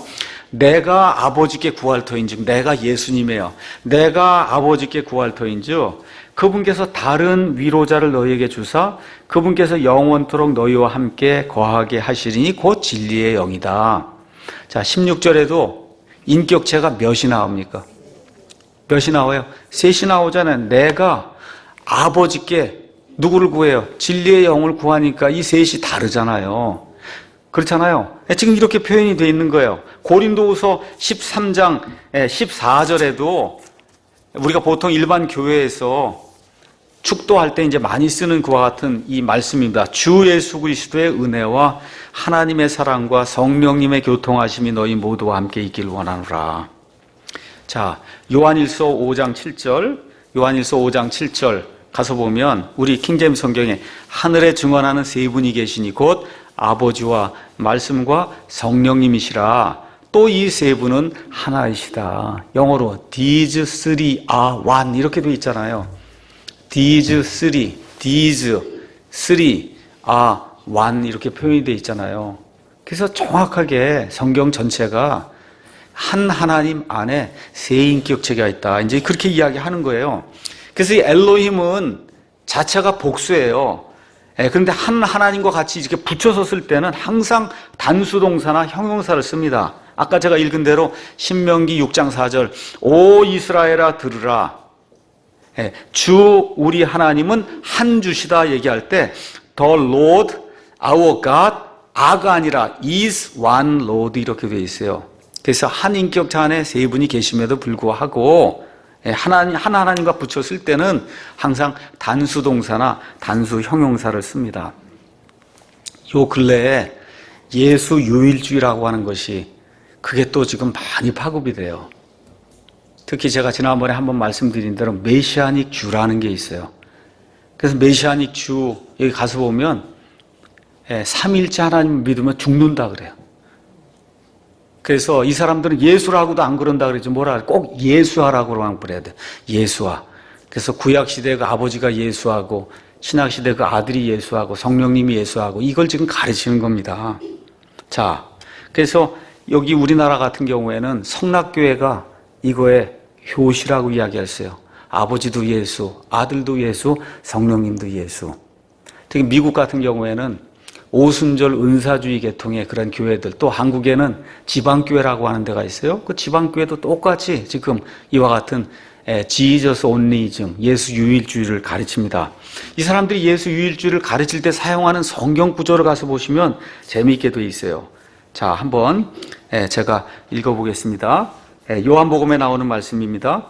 내가 아버지께 구할 터인즉 내가 예수님이에요. 내가 아버지께 구할 터인즉 그분께서 다른 위로자를 너희에게 주사 그분께서 영원토록 너희와 함께 거하게 하시리니 곧 진리의 영이다. 자, 16절에도 인격체가 몇이 나옵니까? 몇이 나와요? 셋이 나오잖아요. 내가 아버지께 누구를 구해요? 진리의 영을 구하니까 이 셋이 다르잖아요. 그렇잖아요. 지금 이렇게 표현이 되어 있는 거예요. 고린도후서 13장 14절에도 우리가 보통 일반 교회에서 축도할 때 이제 많이 쓰는 그와 같은 이 말씀입니다. 주 예수 그리스도의 은혜와 하나님의 사랑과 성령님의 교통하심이 너희 모두와 함께 있기를 원하노라. 자, 요한일서 5장 7절, 요한일서 5장 7절 가서 보면 우리 킹제임스 성경에 하늘에 증언하는 세 분이 계시니 곧 아버지와 말씀과 성령님이시라. 또 이 세 분은 하나이시다. 영어로 these three are one 이렇게 되어 있잖아요. these three are one 이렇게 표현이 되어 있잖아요. 그래서 정확하게 성경 전체가 한 하나님 안에 세 인격체가 있다. 이제 그렇게 이야기하는 거예요. 그래서 이 엘로힘은 자체가 복수예요. 그런데 한 하나님과 같이 이렇게 붙여서 쓸 때는 항상 단수 동사나 형용사를 씁니다. 아까 제가 읽은 대로 신명기 6장 4절 오 이스라엘아 들으라. 주 우리 하나님은 한 주시다 얘기할 때 The Lord our God 아가 아니라 is one Lord 이렇게 되어 있어요. 그래서 한 인격체 안에 세 분이 계심에도 불구하고 한 하나님과 붙였을 때는 항상 단수 동사나 단수 형용사를 씁니다. 요 근래에 예수 유일주의라고 하는 것이 그게 또 지금 많이 파급이 돼요. 특히 제가 지난번에 한번 말씀드린 대로 메시아닉 주라는 게 있어요. 그래서 메시아닉 주 여기 가서 보면 삼위일체 하나님 믿으면 죽는다 그래요. 그래서 이 사람들은 예수라고도 안 그런다 그러지 뭐라 그래. 꼭 예수하라고만 그래야 돼. 예수하. 그래서 구약시대 그 아버지가 예수하고 신약시대 그 아들이 예수하고 성령님이 예수하고 이걸 지금 가르치는 겁니다. 자, 그래서 여기 우리나라 같은 경우에는 성락교회가 이거에 효시라고 이야기했어요. 아버지도 예수, 아들도 예수, 성령님도 예수. 특히 미국 같은 경우에는 오순절 은사주의 계통의 그런 교회들, 또 한국에는 지방교회라고 하는 데가 있어요. 그 지방교회도 똑같이 지금 이와 같은 지저스 온리즘, 예수 유일주의를 가르칩니다. 이 사람들이 예수 유일주의를 가르칠 때 사용하는 성경 구절을 가서 보시면 재미있게 돼 있어요. 자, 한번 제가 읽어보겠습니다. 요한복음에 나오는 말씀입니다.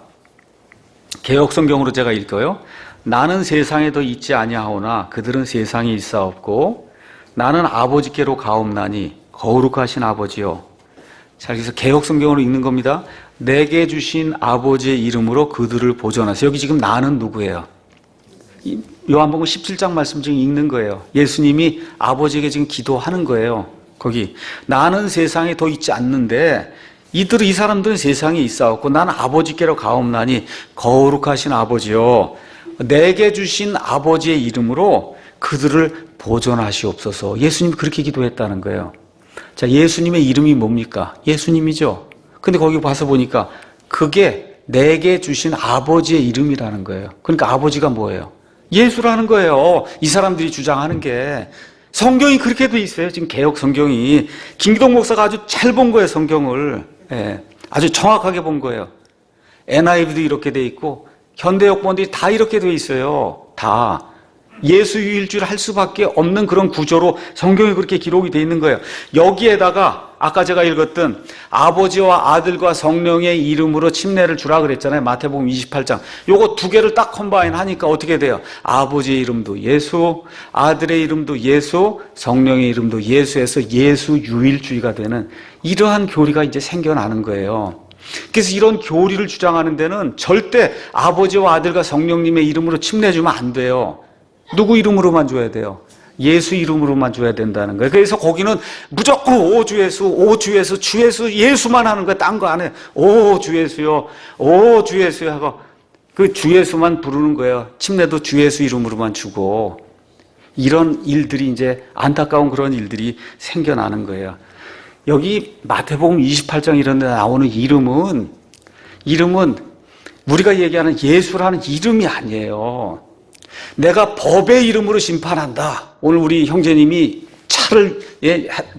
개역성경으로 제가 읽어요. 나는 세상에 더 있지 아니하오나 그들은 세상에 있사옵고 나는 아버지께로 가옵나니 거룩하신 아버지요. 자, 그래서 개역성경으로 읽는 겁니다. 내게 주신 아버지의 이름으로 그들을 보존하세요. 여기 지금 나는 누구예요? 요한복음 17장 말씀 지금 읽는 거예요. 예수님이 아버지에게 지금 기도하는 거예요. 거기 나는 세상에 더 있지 않는데 이 사람들은 세상에 있사옵고 나는 아버지께로 가옵나니 거룩하신 아버지요. 내게 주신 아버지의 이름으로 그들을 보존하시옵소서. 예수님이 그렇게 기도했다는 거예요. 자, 예수님의 이름이 뭡니까? 예수님이죠. 근데 거기 봐서 보니까 그게 내게 주신 아버지의 이름이라는 거예요. 그러니까 아버지가 뭐예요? 예수라는 거예요. 이 사람들이 주장하는 게. 성경이 그렇게 돼 있어요. 지금 개역 성경이. 김기동 목사가 아주 잘 본 거예요, 성경을. 아주 정확하게 본 거예요. NIV도 이렇게 돼 있고 현대역본들이 다 이렇게 돼 있어요. 다. 예수 유일주의를 할 수밖에 없는 그런 구조로 성경이 그렇게 기록이 돼 있는 거예요. 여기에다가 아까 제가 읽었던 아버지와 아들과 성령의 이름으로 침례를 주라 그랬잖아요. 마태복음 28장. 요거 두 개를 딱 컴바인 하니까 어떻게 돼요? 아버지의 이름도 예수, 아들의 이름도 예수, 성령의 이름도 예수에서 예수 유일주의가 되는 이러한 교리가 이제 생겨나는 거예요. 그래서 이런 교리를 주장하는 데는 절대 아버지와 아들과 성령님의 이름으로 침례 주면 안 돼요. 누구 이름으로만 줘야 돼요? 예수 이름으로만 줘야 된다는 거예요. 그래서 거기는 무조건 오 주 예수, 주 예수, 예수만 하는 거예요. 딴 거 안 해요. 오 주 예수요, 오 주 예수요 하고 그 주 예수만 부르는 거예요. 침례도 주 예수 이름으로만 주고 이런 일들이 이제 안타까운 그런 일들이 생겨나는 거예요. 여기 마태복음 28장 이런 데 나오는 이름은 우리가 얘기하는 예수라는 이름이 아니에요. 내가 법의 이름으로 심판한다. 오늘 우리 형제님이 차를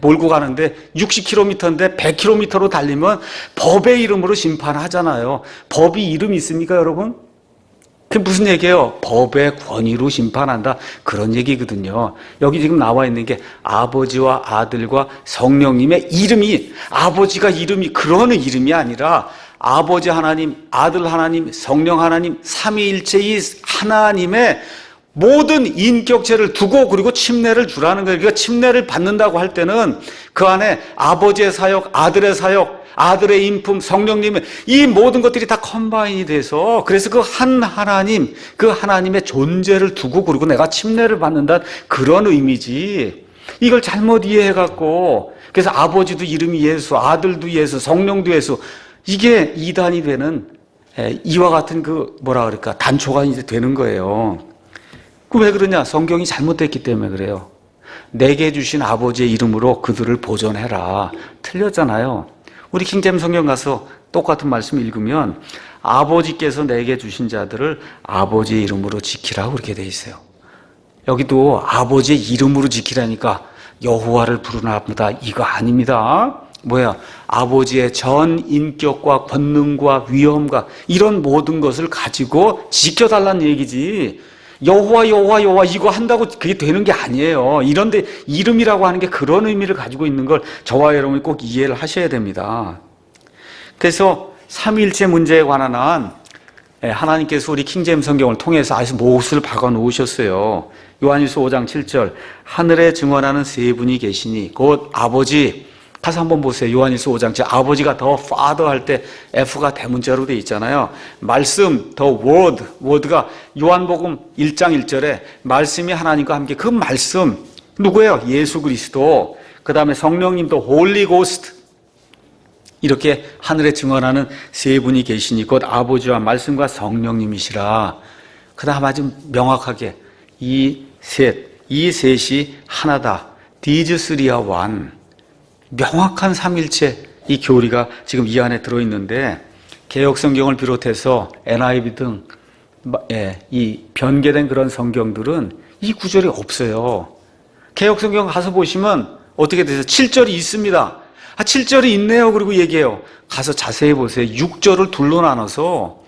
몰고 가는데 60km인데 100km로 달리면 법의 이름으로 심판하잖아요. 법이 이름이 있습니까, 여러분? 그게 무슨 얘기예요? 법의 권위로 심판한다. 그런 얘기거든요. 여기 지금 나와 있는 게 아버지와 아들과 성령님의 이름이, 아버지가 이름이 그런 이름이 아니라 아버지 하나님, 아들 하나님, 성령 하나님, 삼위일체의 하나님의 모든 인격체를 두고 그리고 침례를 주라는 거예요. 그러니까 침례를 받는다고 할 때는 그 안에 아버지의 사역, 아들의 사역, 아들의 인품, 성령님의 이 모든 것들이 다 컴바인이 돼서 그래서 그 한 하나님, 그 하나님의 존재를 두고 그리고 내가 침례를 받는다는 그런 의미지. 이걸 잘못 이해해갖고 그래서 아버지도 이름이 예수, 아들도 예수, 성령도 예수 이게 이단이 되는 이와 같은 그 뭐라 그럴까 단초가 이제 되는 거예요. 왜 그러냐? 성경이 잘못됐기 때문에 그래요. 내게 주신 아버지의 이름으로 그들을 보존해라. 틀렸잖아요. 우리 킹제임 성경 가서 똑같은 말씀 읽으면 아버지께서 내게 주신 자들을 아버지의 이름으로 지키라고 그렇게 돼 있어요. 여기도 아버지의 이름으로 지키라니까 여호와를 부르나보다 이거 아닙니다. 뭐야? 아버지의 전 인격과 권능과 위엄과 이런 모든 것을 가지고 지켜달라는 얘기지. 여호와 여호와 여호와 이거 한다고 그게 되는 게 아니에요. 이런데 이름이라고 하는 게 그런 의미를 가지고 있는 걸 저와 여러분이 꼭 이해를 하셔야 됩니다. 그래서 삼위일체 문제에 관한 한 하나님께서 우리 킹제임 성경을 통해서 아주 못을 박아 놓으셨어요. 요한일서 5장 7절 하늘에 증언하는 세 분이 계시니 곧 아버지. 가서 한번 보세요. 요한일서 5장 7 아버지가 더 father 할 때 F가 대문자로 돼 있잖아요. 말씀 더 word, word가 요한복음 1장 1절에 말씀이 하나님과 함께 그 말씀 누구예요? 예수 그리스도. 그 다음에 성령님도 Holy Ghost. 이렇게 하늘에 증언하는 세 분이 계시니 곧 아버지와 말씀과 성령님이시라. 그 다음 아주 명확하게 이 셋이 하나다. These three are one. 명확한 삼일체 이 교리가 지금 이 안에 들어있는데 개혁성경을 비롯해서 NIV 등 이 변개된 그런 성경들은 이 구절이 없어요. 개혁성경 가서 보시면 어떻게 되세요? 7절이 있습니다. 7절이 있네요. 그리고 얘기해요. 가서 자세히 보세요. 6절을 둘로 나눠서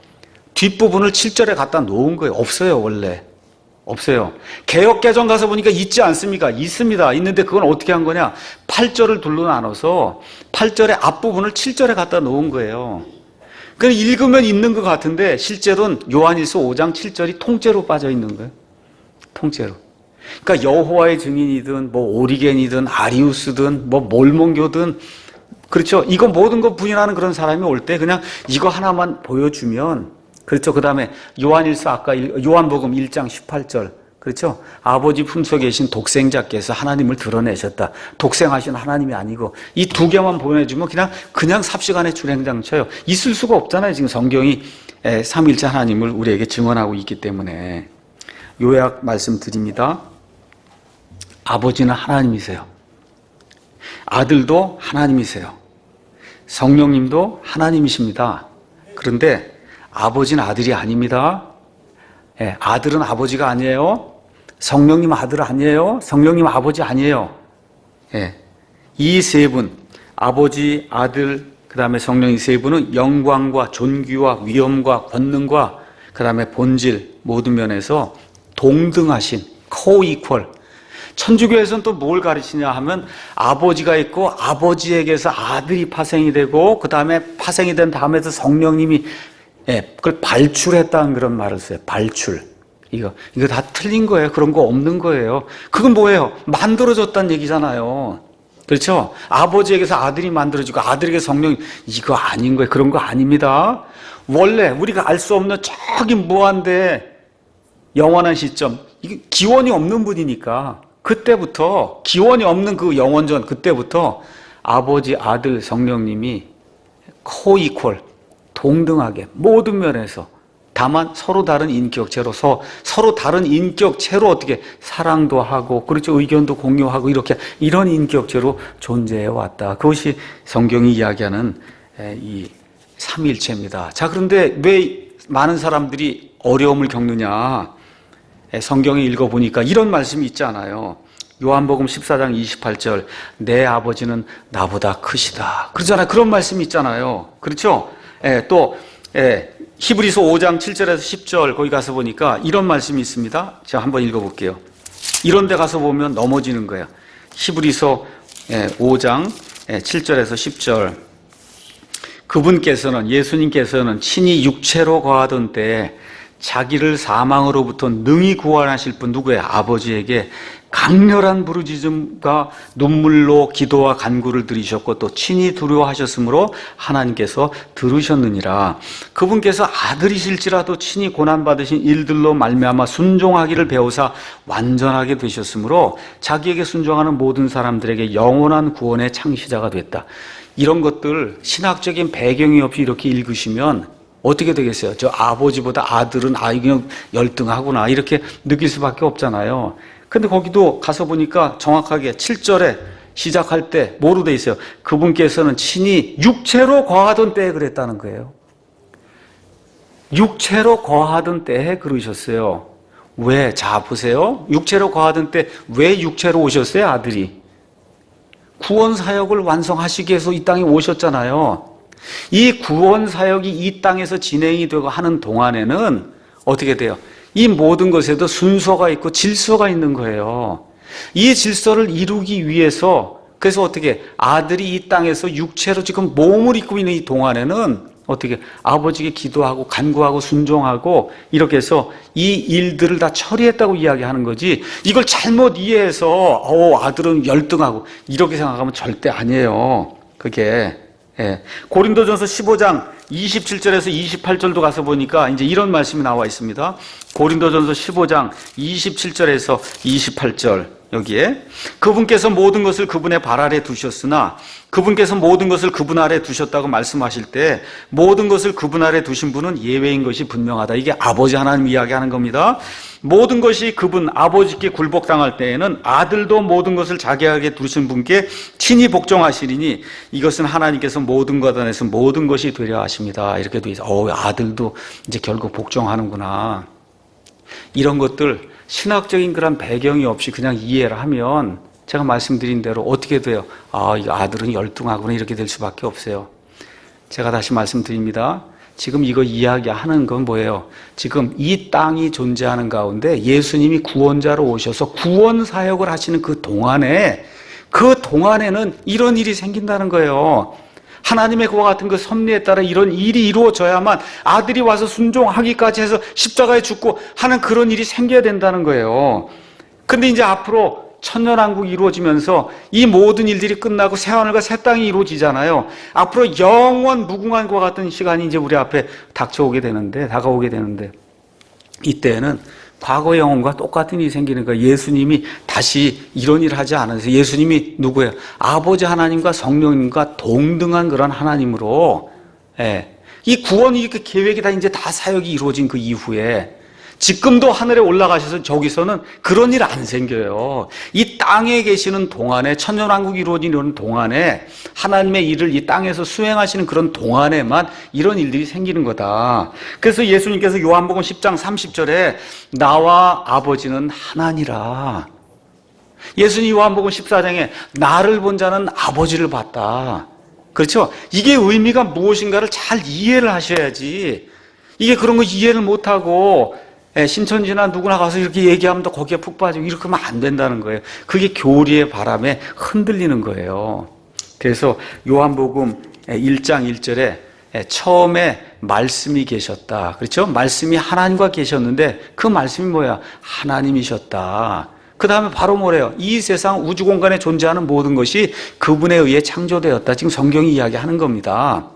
뒷부분을 7절에 갖다 놓은 거예요. 없어요. 원래. 없어요. 개역개정 가서 보니까 있지 않습니까? 있습니다. 있는데 그건 어떻게 한 거냐? 8절을 둘로 나눠서 8절의 앞부분을 7절에 갖다 놓은 거예요. 그냥 읽으면 있는 것 같은데 실제로는 요한일서 5장 7절이 통째로 빠져 있는 거예요. 통째로. 그러니까 여호와의 증인이든 뭐 오리겐이든 아리우스든 뭐 몰몬교든 그렇죠. 이거 모든 거 부인하는 그런 사람이 올 때 그냥 이거 하나만 보여주면 그렇죠. 그 다음에 요한일서 아까 요한복음 1장 18절 그렇죠. 아버지 품속에 계신 독생자께서 하나님을 드러내셨다. 독생하신 하나님이 아니고 이 두 개만 보내주면 그냥 삽시간에 출행장 쳐요. 있을 수가 없잖아요. 지금 성경이 삼일체 하나님을 우리에게 증언하고 있기 때문에 요약 말씀드립니다. 아버지는 하나님이세요. 아들도 하나님이세요. 성령님도 하나님이십니다. 그런데 아버지는 아들이 아닙니다. 아들은 아버지가 아니에요. 성령님 아들 아니에요. 성령님 아버지 아니에요. 이 세 분, 아버지, 아들, 그 다음에 성령 이 세 분은 영광과 존귀와 위엄과 권능과 그 다음에 본질 모든 면에서 동등하신 co-equal. 천주교에서는 또 뭘 가르치냐 하면 아버지가 있고 아버지에게서 아들이 파생이 되고 그 다음에 파생이 된 다음에서 성령님이 그걸 발출했다는 그런 말을 써요. 발출. 이거 다 틀린 거예요. 그런 거 없는 거예요. 그건 뭐예요? 만들어졌다는 얘기잖아요. 그렇죠? 아버지에게서 아들이 만들어지고 아들에게 성령이 이거 아닌 거예요. 그런 거 아닙니다. 원래 우리가 알 수 없는 저기 무한대 영원한 시점 이게 기원이 없는 분이니까 그때부터 기원이 없는 그 영원전 그때부터 아버지, 아들, 성령님이 co-equal 동등하게 모든 면에서 다만 서로 다른 인격체로서 서로 다른 인격체로 어떻게 사랑도 하고 그렇죠 의견도 공유하고 이렇게 이런 인격체로 존재해 왔다. 그것이 성경이 이야기하는 이 삼일체입니다. 자 그런데 왜 많은 사람들이 어려움을 겪느냐? 성경에 읽어보니까 이런 말씀이 있잖아요. 요한복음 14장 28절 내 아버지는 나보다 크시다. 그러잖아요. 그런 말씀이 있잖아요. 그렇죠? 또 히브리서 5장 7절에서 10절 거기 가서 보니까 이런 말씀이 있습니다. 제가 한번 읽어볼게요. 이런 데 가서 보면 넘어지는 거예요. 히브리서 5장 7절에서 10절 그분께서는 예수님께서는 친히 육체로 거하던 때에 자기를 사망으로부터 능히 구원하실 분 누구예요? 아버지에게 강렬한 부르짖음과 눈물로 기도와 간구를 드리셨고 또 친히 두려워하셨으므로 하나님께서 들으셨느니라. 그분께서 아들이실지라도 친히 고난받으신 일들로 말미암아 순종하기를 배우사 완전하게 되셨으므로 자기에게 순종하는 모든 사람들에게 영원한 구원의 창시자가 됐다. 이런 것들 신학적인 배경이 없이 이렇게 읽으시면 어떻게 되겠어요? 저 아버지보다 아들은 그냥 열등하구나 이렇게 느낄 수밖에 없잖아요. 근데 거기도 가서 보니까 정확하게 7절에 시작할 때 뭐로 돼 있어요? 그분께서는 친히 육체로 거하던 때에 그랬다는 거예요. 육체로 거하던 때에 그러셨어요. 왜? 자, 보세요. 육체로 거하던 때 왜 육체로 오셨어요, 아들이? 구원 사역을 완성하시기 위해서 이 땅에 오셨잖아요. 이 구원 사역이 이 땅에서 진행이 되고 하는 동안에는 어떻게 돼요? 이 모든 것에도 순서가 있고 질서가 있는 거예요. 이 질서를 이루기 위해서 그래서 어떻게 아들이 이 땅에서 육체로 지금 몸을 입고 있는 이 동안에는 어떻게 아버지께 기도하고 간구하고 순종하고 이렇게 해서 이 일들을 다 처리했다고 이야기하는 거지, 이걸 잘못 이해해서 아들은 열등하고 이렇게 생각하면 절대 아니에요. 그게 고린도전서 15장 27절에서 28절도 가서 보니까 이제 이런 말씀이 나와 있습니다. 고린도전서 15장 27절에서 28절 여기에 그분께서 모든 것을 그분의 발 아래 두셨으나 그분께서 모든 것을 그분 아래 두셨다고 말씀하실 때 모든 것을 그분 아래 두신 분은 예외인 것이 분명하다. 이게 아버지 하나님 이야기하는 겁니다. 모든 것이 그분 아버지께 굴복당할 때에는 아들도 모든 것을 자기에게 두신 분께 친히 복종하시리니 이것은 하나님께서 모든 것 안에서 모든 것이 되려 하십니다. 이렇게 돼 있어요. 아들도 이제 결국 복종하는구나. 이런 것들 신학적인 그런 배경이 없이 그냥 이해를 하면 제가 말씀드린 대로 어떻게 돼요? 이 아들은 열등하구나 이렇게 될 수밖에 없어요. 제가 다시 말씀드립니다. 지금 이거 이야기하는 건 뭐예요? 지금 이 땅이 존재하는 가운데 예수님이 구원자로 오셔서 구원 사역을 하시는 그 동안에는 이런 일이 생긴다는 거예요. 하나님의 그와 같은 그 섭리에 따라 이런 일이 이루어져야만 아들이 와서 순종하기까지 해서 십자가에 죽고 하는 그런 일이 생겨야 된다는 거예요. 근데 이제 앞으로 천년왕국이 이루어지면서 이 모든 일들이 끝나고 새하늘과 새 땅이 이루어지잖아요. 앞으로 영원 무궁한 것과 같은 시간이 이제 우리 앞에 다가오게 되는데 이때에는 과거 영혼과 똑같은 일이 생기는 거예요. 예수님이 다시 이런 일을 하지 않으세요. 예수님이 누구예요? 아버지 하나님과 성령님과 동등한 그런 하나님으로 이 구원이 이렇게 계획이 이제 다 사역이 이루어진 그 이후에 지금도 하늘에 올라가셔서 저기서는 그런 일 안 생겨요. 이 땅에 계시는 동안에 천년왕국이 이루어지는 동안에 하나님의 일을 이 땅에서 수행하시는 그런 동안에만 이런 일들이 생기는 거다. 그래서 예수님께서 요한복음 10장 30절에 나와 아버지는 하나니라. 예수님 요한복음 14장에 나를 본 자는 아버지를 봤다. 그렇죠? 이게 의미가 무엇인가를 잘 이해를 하셔야지. 이게 그런 거 이해를 못하고 신천지나 누구나 가서 이렇게 얘기하면 또 거기에 푹 빠지고 이렇게 하면 안 된다는 거예요. 그게 교리의 바람에 흔들리는 거예요. 그래서 요한복음 1장 1절에 처음에 말씀이 계셨다. 그렇죠? 말씀이 하나님과 계셨는데 그 말씀이 뭐야? 하나님이셨다. 그 다음에 바로 뭐래요? 이 세상 우주 공간에 존재하는 모든 것이 그분에 의해 창조되었다. 지금 성경이 이야기하는 겁니다.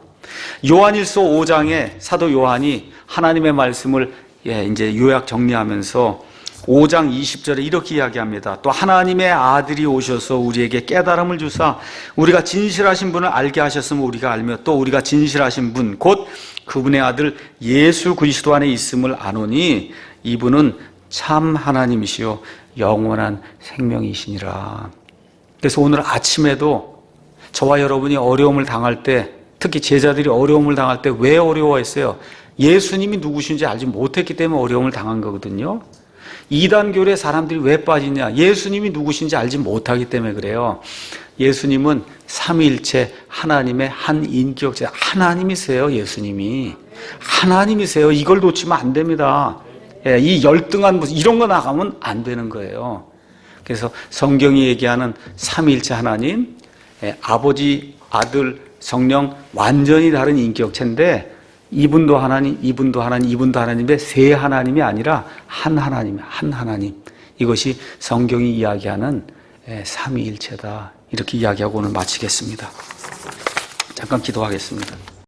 요한일서 5장에 사도 요한이 하나님의 말씀을 이제 요약 정리하면서 5장 20절에 이렇게 이야기합니다. 또 하나님의 아들이 오셔서 우리에게 깨달음을 주사 우리가 진실하신 분을 알게 하셨으면 우리가 알며 또 우리가 진실하신 분 곧 그분의 아들 예수 그리스도 안에 있음을 아노니 이분은 참 하나님이시요 영원한 생명이시니라. 그래서 오늘 아침에도 저와 여러분이 어려움을 당할 때, 특히 제자들이 어려움을 당할 때 왜 어려워했어요? 예수님이 누구신지 알지 못했기 때문에 어려움을 당한 거거든요. 이단교의 사람들이 왜 빠지냐? 예수님이 누구신지 알지 못하기 때문에 그래요. 예수님은 삼위일체 하나님의 한 인격체, 하나님이세요. 예수님이 하나님이세요. 이걸 놓치면 안 됩니다. 이 열등한 이런 거 나가면 안 되는 거예요. 그래서 성경이 얘기하는 삼위일체 하나님, 아버지, 아들, 성령 완전히 다른 인격체인데 이분도 하나님, 이분도 하나님, 이분도 하나님의 세 하나님이 아니라 한 하나님, 한 하나님. 이것이 성경이 이야기하는 삼위일체다. 이렇게 이야기하고 오늘 마치겠습니다. 잠깐 기도하겠습니다.